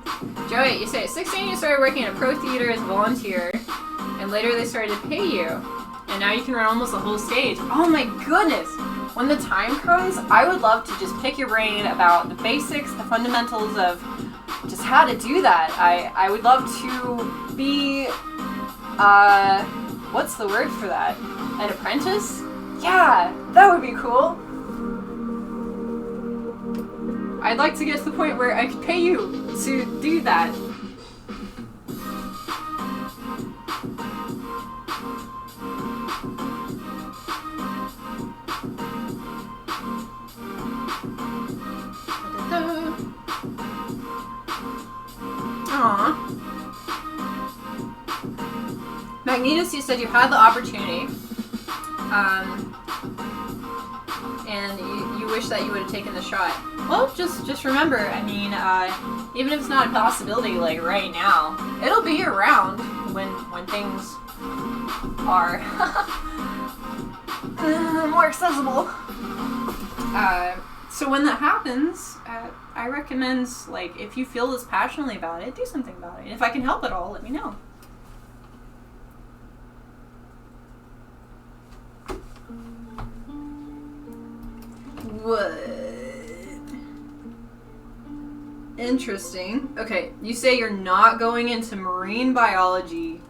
Joey, you say at 16 you started working at a pro theater as a volunteer, and later they started to pay you. And now you can run almost the whole stage. Oh my goodness! When the time comes, I would love to just pick your brain about the basics, the fundamentals of just how to do that. I would love to be, what's the word for that? An apprentice? Yeah, that would be cool. I'd like to get to the point where I could pay you to do that. Aww. Magnetus, you said you had the opportunity, and you wish that you would have taken the shot. Well, just remember, I mean, even if it's not a possibility, like, right now, it'll be around when things are more accessible. So when that happens, I recommend, like, if you feel this passionately about it, do something about it. And if I can help at all, let me know. What? Interesting. Okay, you say you're not going into marine biology,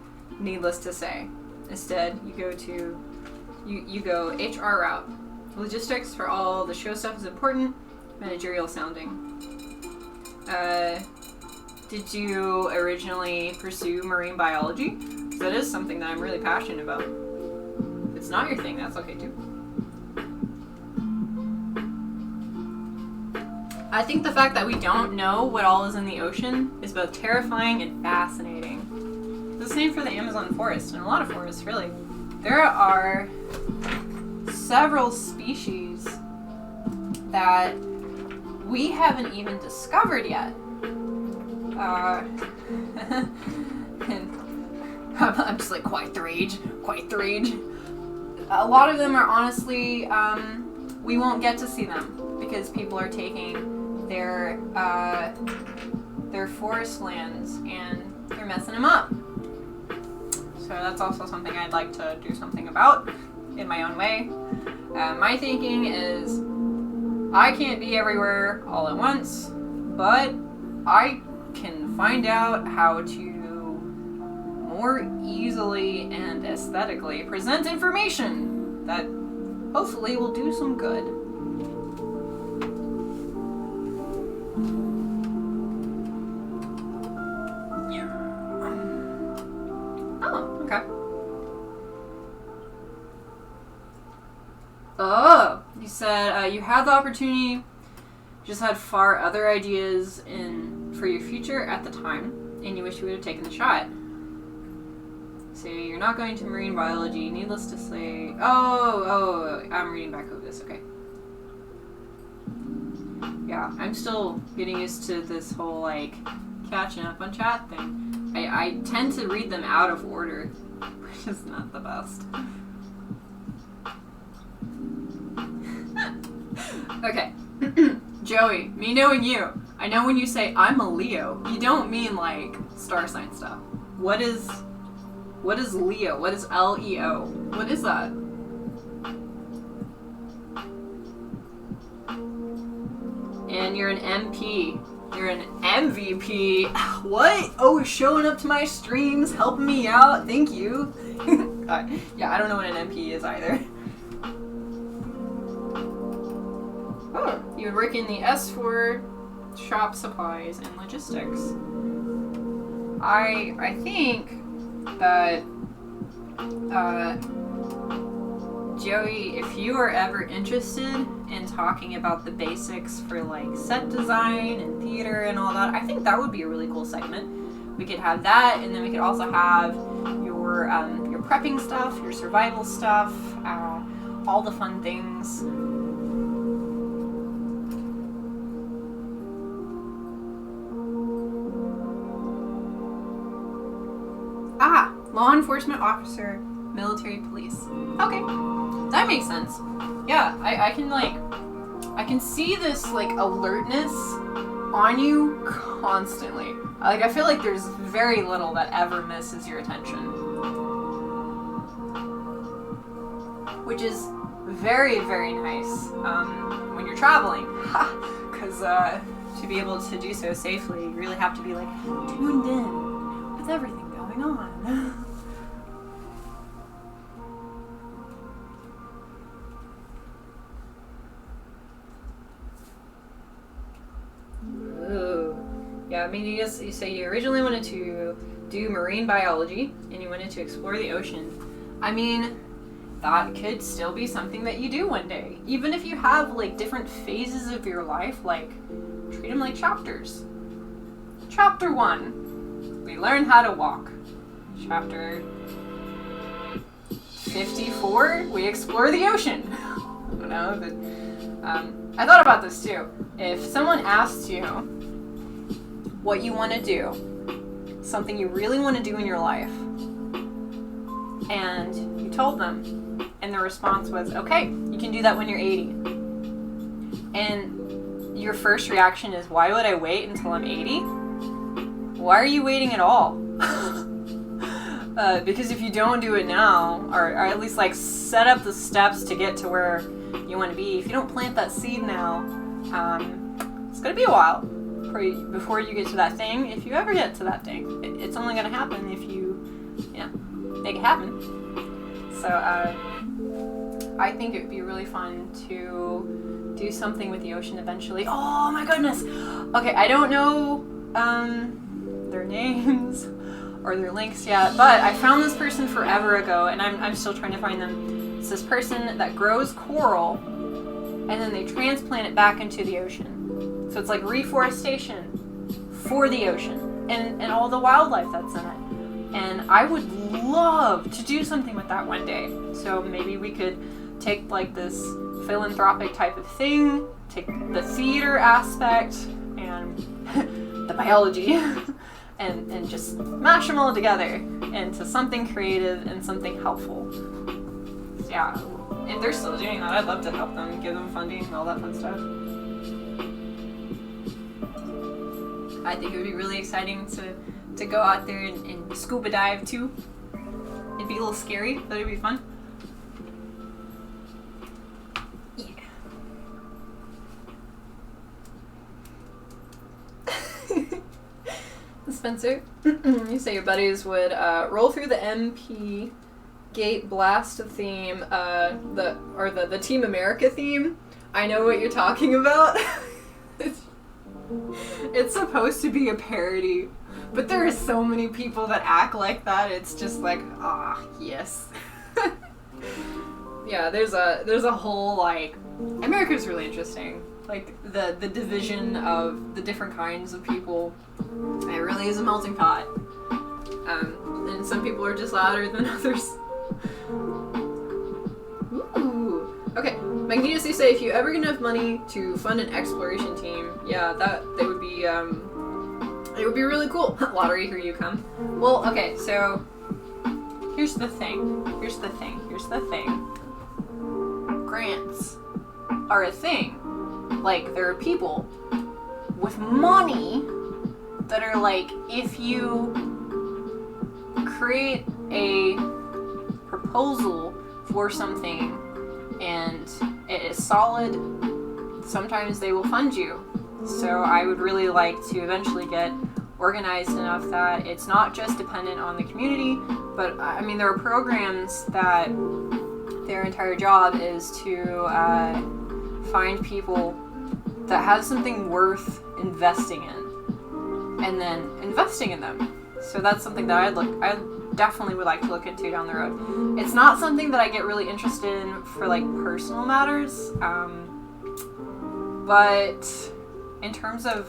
needless to say. Instead, you go HR route. Logistics for all the show stuff is important, managerial sounding. Did you originally pursue marine biology? Because that is something that I'm really passionate about. If it's not your thing, that's okay too. I think the fact that we don't know what all is in the ocean is both terrifying and fascinating. It's the same for the Amazon forest, and a lot of forests, really. There are several species that we haven't even discovered yet. I'm just like, quite the rage. A lot of them are honestly, we won't get to see them because people are taking their forest lands and they're messing them up. So that's also something I'd like to do something about in my own way. My thinking is I can't be everywhere all at once, but I can find out how to more easily and aesthetically present information that hopefully will do some good. Oh, okay. Oh, you said you had the opportunity, just had far other ideas for your future at the time, and you wish you would have taken the shot. So you're not going to marine biology, needless to say. Oh, I'm reading back over this, okay. Yeah, I'm still getting used to this whole, like, catching up on chat thing. I tend to read them out of order, which is not the best. Okay. Joey, me knowing you, I know when you say I'm a Leo, you don't mean like star sign stuff. What is Leo? What is Leo? What is that? And you're an MP. You're an MVP. What? Oh, showing up to my streams, helping me out. Thank you. Yeah, I don't know what an MP is either. Oh, you would work in the S4 shop supplies and logistics. I think that Joey, if you are ever interested in talking about the basics for like set design and theater and all that, I think that would be a really cool segment. We could have that, and then we could also have your prepping stuff, your survival stuff, all the fun things. Law enforcement officer, military police. Okay, that makes sense. Yeah, I can see this like alertness on you constantly. Like, I feel like there's very little that ever misses your attention, which is very, very nice when you're traveling, because to be able to do so safely, you really have to be like tuned in with everything going on. Yeah, I mean, you say you originally wanted to do marine biology and you wanted to explore the ocean. I mean, that could still be something that you do one day. Even if you have, like, different phases of your life, like, treat them like chapters. Chapter 1, we learn how to walk. Chapter 54, we explore the ocean. I don't know, but I thought about this too. If someone asked you what you want to do, something you really want to do in your life, and you told them, and the response was, okay, you can do that when you're 80. And your first reaction is, why would I wait until I'm 80? Why are you waiting at all? Because if you don't do it now, or at least like set up the steps to get to where you want to be, if you don't plant that seed now, it's going to be a while. before you get to that thing, if you ever get to that thing. It's only going to happen if you know, make it happen. So I think it would be really fun to do something with the ocean eventually. Oh my goodness! Okay, I don't know their names or their links yet, but I found this person forever ago, and I'm still trying to find them. It's this person that grows coral, and then they transplant it back into the ocean. So it's like reforestation for the ocean and all the wildlife that's in it. And I would love to do something with that one day. So maybe we could take like this philanthropic type of thing, take the theater aspect and the biology and just mash them all together into something creative and something helpful. So yeah, if they're still doing that, I'd love to help them, give them funding and all that fun stuff. I think it would be really exciting to go out there and scuba dive too. It'd be a little scary, but it'd be fun. Yeah. Spencer, you say your buddies would roll through the MP Gate Blast theme, the Team America theme. I know what you're talking about. It's supposed to be a parody, but there are so many people that act like that. It's just like, yes. Yeah, there's a whole, like, America's really interesting. Like, the division of the different kinds of people. It really is a melting pot. And some people are just louder than others. Ooh. Okay, Magnetus, you say if you ever get enough money to fund an exploration team, yeah, that would be it would be really cool. Lottery, here you come. Well, okay, so here's the thing. Grants are a thing. Like, there are people with money that are like, if you create a proposal for something and it is solid, sometimes they will fund you. So I would really like to eventually get organized enough that it's not just dependent on the community, but I mean, there are programs that their entire job is to find people that have something worth investing in and then investing in them. So that's something that I definitely would like to look into down the road. It's not something that I get really interested in for like personal matters, but in terms of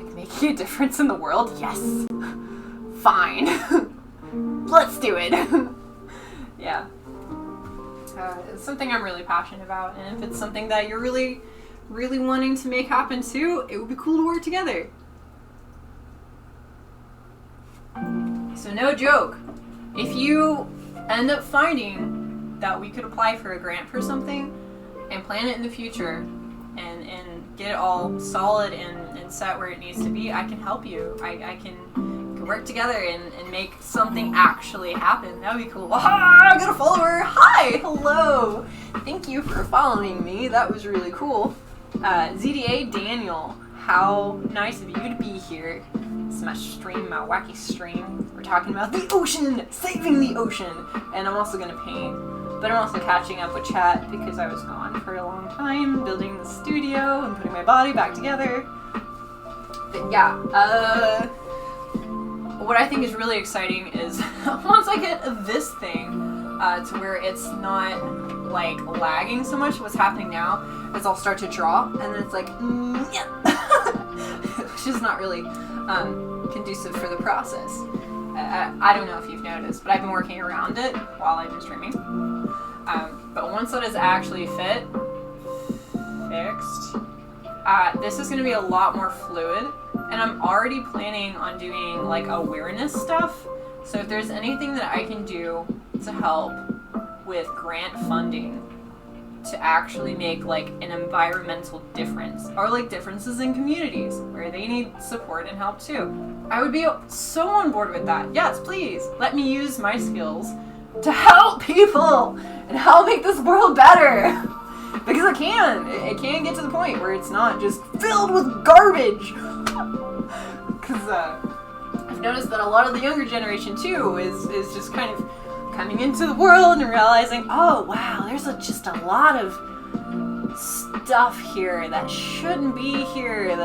like making a difference in the world, yes, fine. Let's do it. Yeah. It's something I'm really passionate about, and if it's something that you're really, really wanting to make happen too, it would be cool to work together. So no joke, if you end up finding that we could apply for a grant for something and plan it in the future and get it all solid and set where it needs to be, I can help you. I can work together and make something actually happen. That would be cool. Ah, I got a follower! Hi! Hello! Thank you for following me. That was really cool. ZDA Daniel, how nice of you to be here. This is my stream, my wacky stream. We're talking about the ocean! Saving the ocean! And I'm also gonna paint. But I'm also catching up with chat because I was gone for a long time, building the studio and putting my body back together. But yeah, what I think is really exciting is once I get this thing to where it's not like lagging so much, what's happening now is I'll start to draw and then it's like, yeah. Which is not really conducive for the process. I don't know if you've noticed, but I've been working around it while I've been streaming. But once that is actually fixed, this is going to be a lot more fluid. And I'm already planning on doing like awareness stuff. So if there's anything that I can do to help with grant funding to actually make like an environmental difference, or like differences in communities where they need support and help too, I would be so on board with that. Yes, please let me use my skills to help people and help make this world better. Because it can get to the point where it's not just filled with garbage. Because I've noticed that a lot of the younger generation too is just kind of coming into the world and realizing, oh wow, there's just a lot of stuff here that shouldn't be here.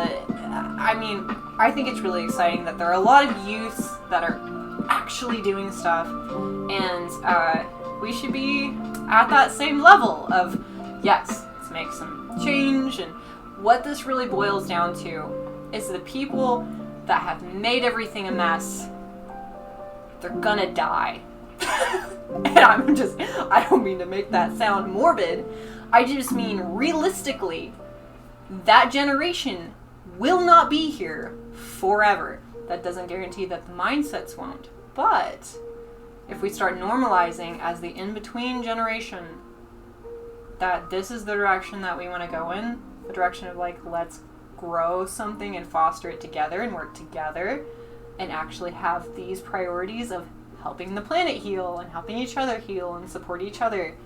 I think it's really exciting that there are a lot of youths that are actually doing stuff, and we should be at that same level of, yes, let's make some change. And what this really boils down to is the people that have made everything a mess, they're gonna die. And I don't mean to make that sound morbid. I just mean realistically, that generation will not be here forever. That doesn't guarantee that the mindsets won't. But if we start normalizing as the in-between generation that this is the direction that we want to go in, the direction of like, let's grow something and foster it together and work together and actually have these priorities of helping the planet heal and helping each other heal and support each other.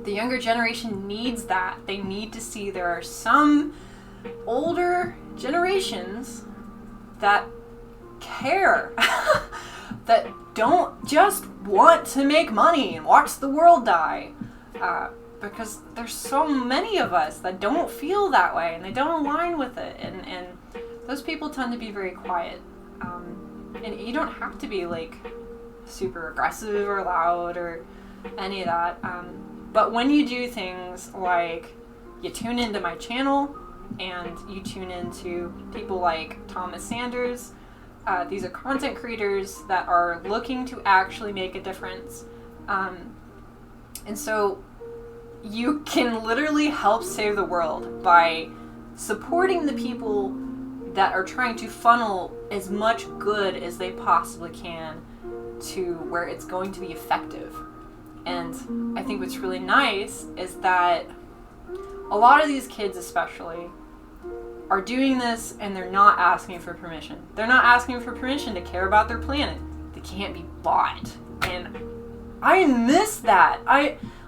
The younger generation needs that. They need to see there are some older generations that care, that don't just want to make money and watch the world die. Because there's so many of us that don't feel that way and they don't align with it. And those people tend to be very quiet. And you don't have to be like super aggressive or loud or any of that. But when you do things like you tune into my channel and you tune into people like Thomas Sanders, these are content creators that are looking to actually make a difference. And so you can literally help save the world by supporting the people that are trying to funnel as much good as they possibly can to where it's going to be effective. And I think what's really nice is that a lot of these kids especially are doing this and they're not asking for permission. They're not asking for permission to care about their planet. They can't be bought. And I miss that.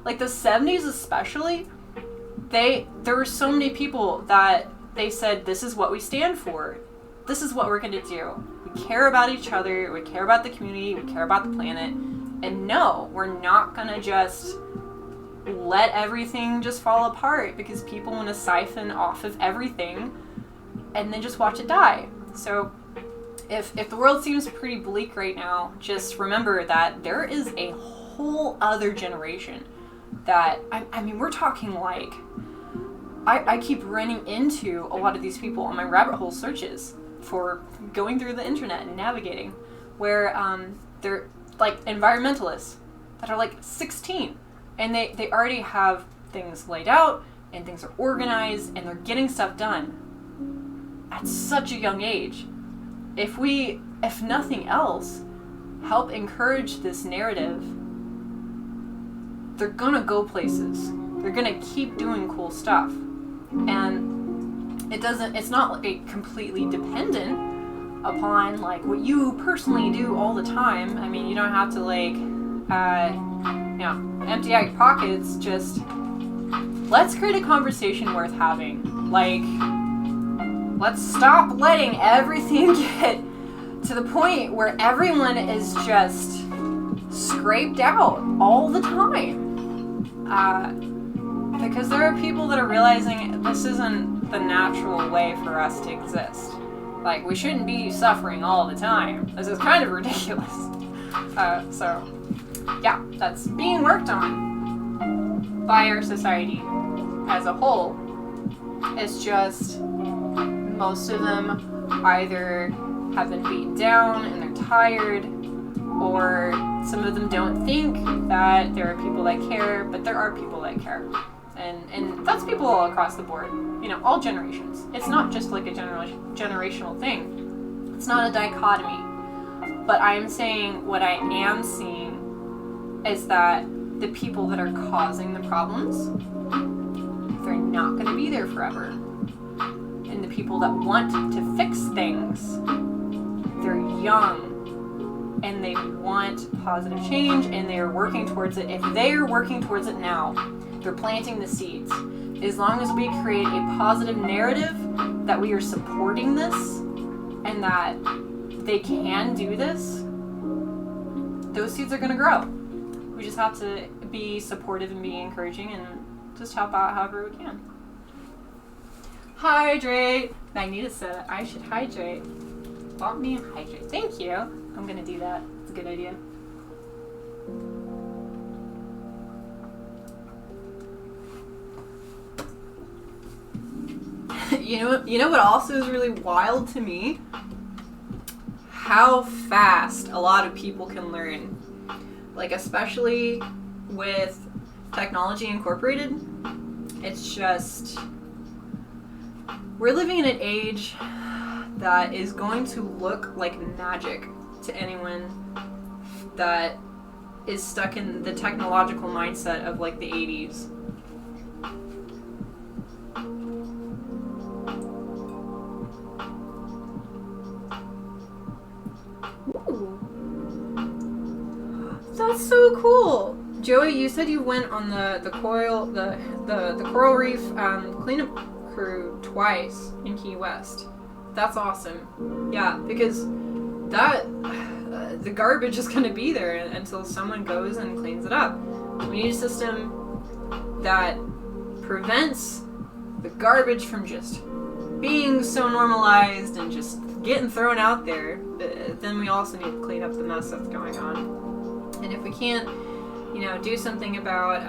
Like the 70s especially, there were so many people that they said, this is what we stand for. This is what we're going to do. We care about each other. We care about the community. We care about the planet. And no, we're not going to just let everything just fall apart because people want to siphon off of everything and then just watch it die. So if the world seems pretty bleak right now, just remember that there is a whole other generation that, I mean, we're talking like, I keep running into a lot of these people on my rabbit hole searches for going through the internet and navigating, where they're like environmentalists that are like 16 and they already have things laid out and things are organized and they're getting stuff done at such a young age. If we, if nothing else, help encourage this narrative, they're gonna go places. They're gonna keep doing cool stuff. And it's not like completely dependent upon like what you personally do all the time. I mean, you don't have to like, empty out your pockets. Just let's create a conversation worth having. Like, let's stop letting everything get to the point where everyone is just scraped out all the time. Because there are people that are realizing this isn't the natural way for us to exist. Like, we shouldn't be suffering all the time. This is kind of ridiculous. So, yeah, that's being worked on by our society as a whole. It's just most of them either have been beaten down and they're tired, or some of them don't think that there are people that care, but there are people that care. And that's people all across the board, all generations. It's not just like a generational thing. It's not a dichotomy. But I am saying what I am seeing is that the people that are causing the problems, they're not going to be there forever. And the people that want to fix things, they're young and they want positive change and they are working towards it. If they are working towards it now, They're planting the seeds. As long as we create a positive narrative that we are supporting this and that they can do this, those seeds are going to grow. We just have to be supportive and be encouraging and just help out however we can. Hydrate! Magneta said I should hydrate. Want me and hydrate. Thank you. I'm going to do that. It's a good idea. You know what also is really wild to me? How fast a lot of people can learn. Like, especially with technology incorporated. It's just, we're living in an age that is going to look like magic to anyone that is stuck in the technological mindset of like the 80s. Ooh. That's so cool. Joey, you said you went on the coral reef cleanup crew twice in Key West. That's awesome. Yeah, because that the garbage is going to be there until someone goes and cleans it up. We need a system that prevents the garbage from just being so normalized and just getting thrown out there. But then we also need to clean up the mess that's going on. And if we can't, do something about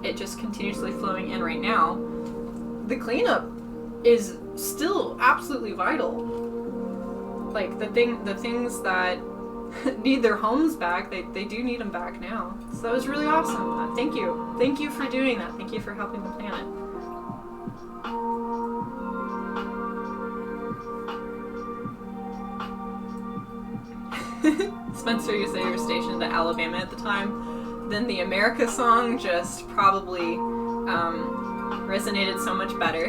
it just continuously flowing in right now, the cleanup is still absolutely vital. Like the things that need their homes back, they do need them back now. So that was really awesome. Thank you for doing that. Thank you for helping the planet. Spencer, you say you were stationed at Alabama at the time. Then the America song just probably resonated so much better.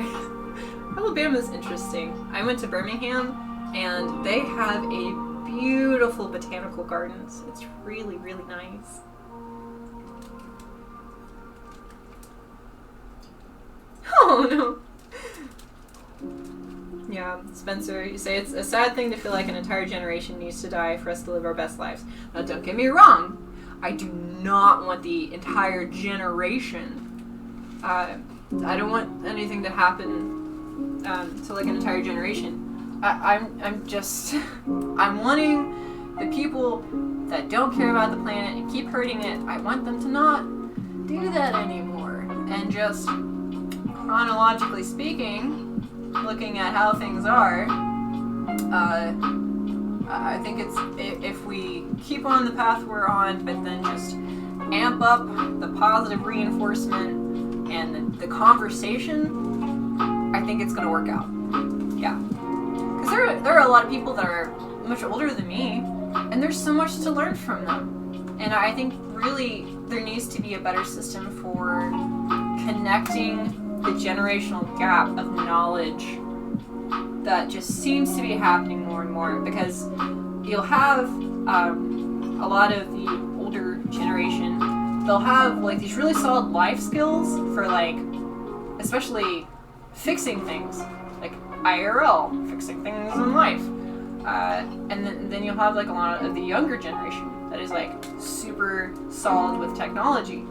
Alabama's interesting. I went to Birmingham, and they have a beautiful botanical gardens. It's really, really nice. Oh no. Yeah, Spencer, you say it's a sad thing to feel like an entire generation needs to die for us to live our best lives. Now, don't get me wrong. I do not want the entire generation. I don't want anything to happen to like an entire generation. I'm wanting the people that don't care about the planet and keep hurting it. I want them to not do that anymore. And just chronologically speaking, looking at how things are, I think it's if we keep on the path we're on, but then just amp up the positive reinforcement and the conversation, I think it's going to work out. Yeah. Because there are a lot of people that are much older than me, and there's so much to learn from them. And I think really there needs to be a better system for connecting the generational gap of knowledge that just seems to be happening more and more, because you'll have a lot of the older generation, they'll have like these really solid life skills for like, especially fixing things, like IRL, fixing things in life. And then you'll have like a lot of the younger generation that is like super solid with technology.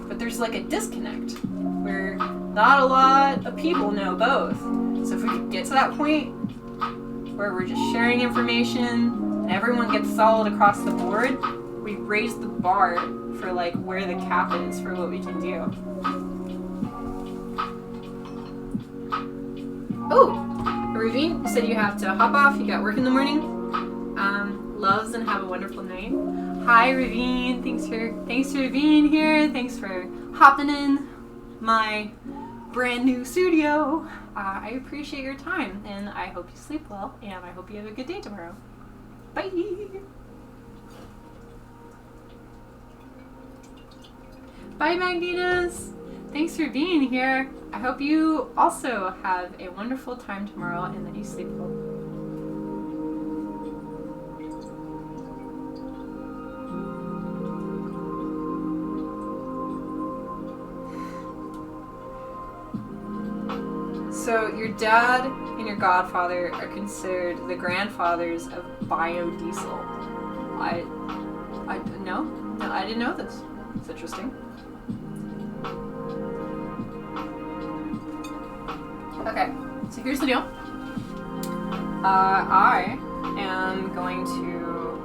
But there's like a disconnect where not a lot of people know both. So if we could get to that point where we're just sharing information and everyone gets solid across the board, we raise the bar for like where the cap is for what we can do. Oh, Ravine said you have to hop off. You got work in the morning. Loves and have a wonderful night. Hi, Ravine. Thanks for being here. Thanks for hopping in my brand new studio. I appreciate your time, and I hope you sleep well, and I hope you have a good day tomorrow. Bye. Bye, Magnetas. Thanks for being here. I hope you also have a wonderful time tomorrow and that you sleep well. So your dad and your godfather are considered the grandfathers of biodiesel. No, I didn't know this. It's interesting. Okay, so here's the deal. I am going to.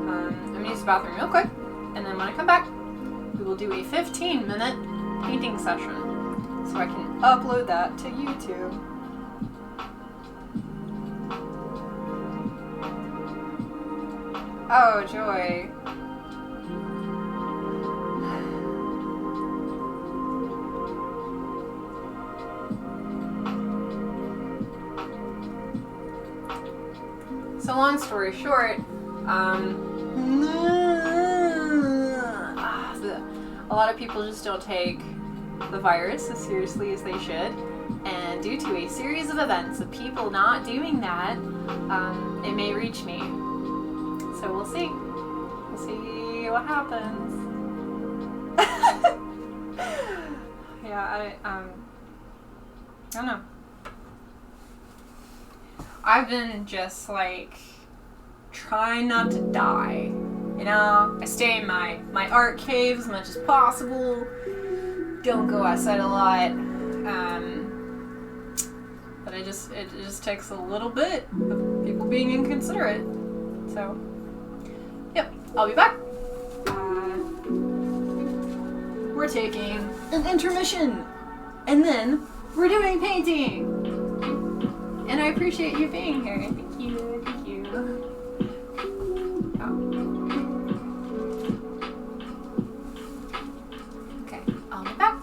I'm gonna use the bathroom real quick, and then when I come back, we will do a 15-minute painting session, so I can upload that to YouTube. Oh, joy. So long story short, a lot of people just don't take the virus as seriously as they should, and due to a series of events of people not doing that, it may reach me. So we'll see. We'll see what happens. Yeah, I don't know. I've been just like trying not to die. You know, I stay in my art cave as much as possible. Don't go outside a lot. But it just takes a little bit of people being inconsiderate. So, yep, I'll be back. We're taking an intermission, and then we're doing painting. And I appreciate you being here. Thank you. Thank you. Okay, I'll be back.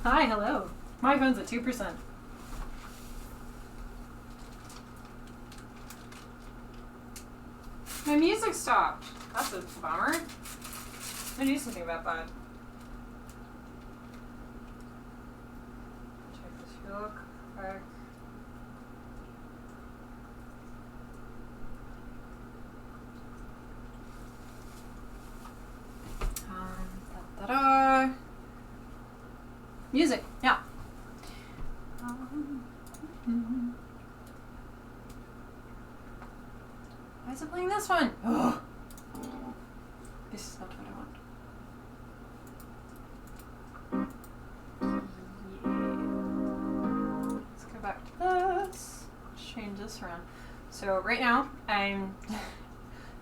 Hi, hello. My phone's at 2%. My music stopped. That's a bummer. I'm gonna do something about that. Check this real quick. Da-da-da. Music, yeah. Why is it playing this one? Oh. This is not what I want. Yeah. Let's go back to this. Change this around. So right now, I'm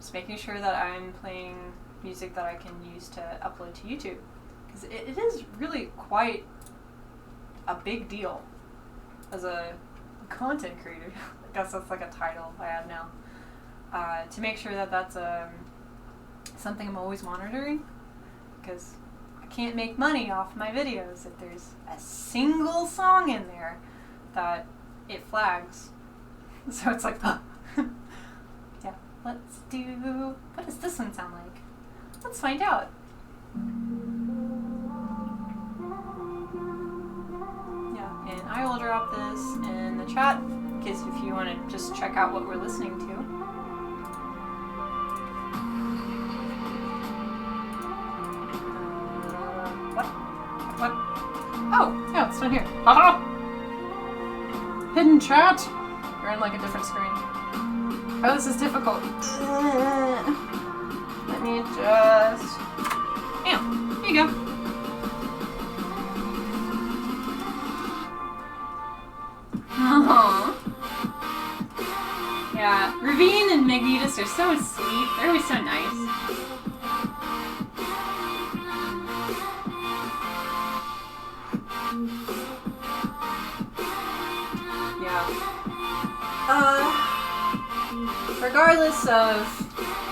just making sure that I'm playing music that I can use to upload to YouTube. Because it is really quite a big deal as a content creator. I guess that's like a title I have now. To make sure that that's something I'm always monitoring, because I can't make money off my videos if there's a single song in there that it flags. So it's like, yeah, let's do, what does this one sound like? Let's find out. Yeah, and I will drop this in the chat in case if you want to just check out what we're listening to. What? Oh, yeah, it's down here. Haha! Hidden chat! You're on like a different screen. Oh, this is difficult. Let me just... Yeah, here you go. Aww. Yeah, Ravine and Magnetus are so sweet. They're always so nice. Regardless of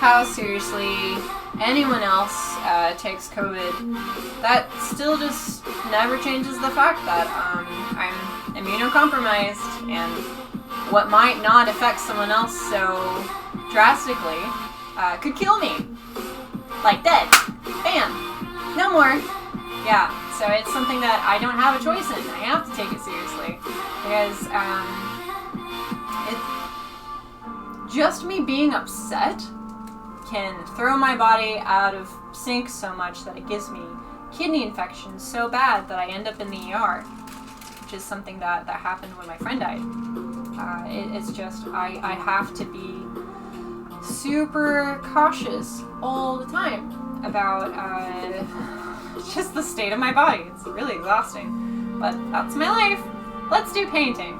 how seriously anyone else takes COVID, that still just never changes the fact that I'm immunocompromised, and what might not affect someone else so drastically could kill me. Like dead. Bam. No more. Yeah, so it's something that I don't have a choice in. I have to take it seriously. Because just me being upset can throw my body out of sync so much that it gives me kidney infections so bad that I end up in the ER, which is something that happened when my friend died. It's just, I have to be super cautious all the time about just the state of my body. It's really exhausting, but that's my life. Let's do painting.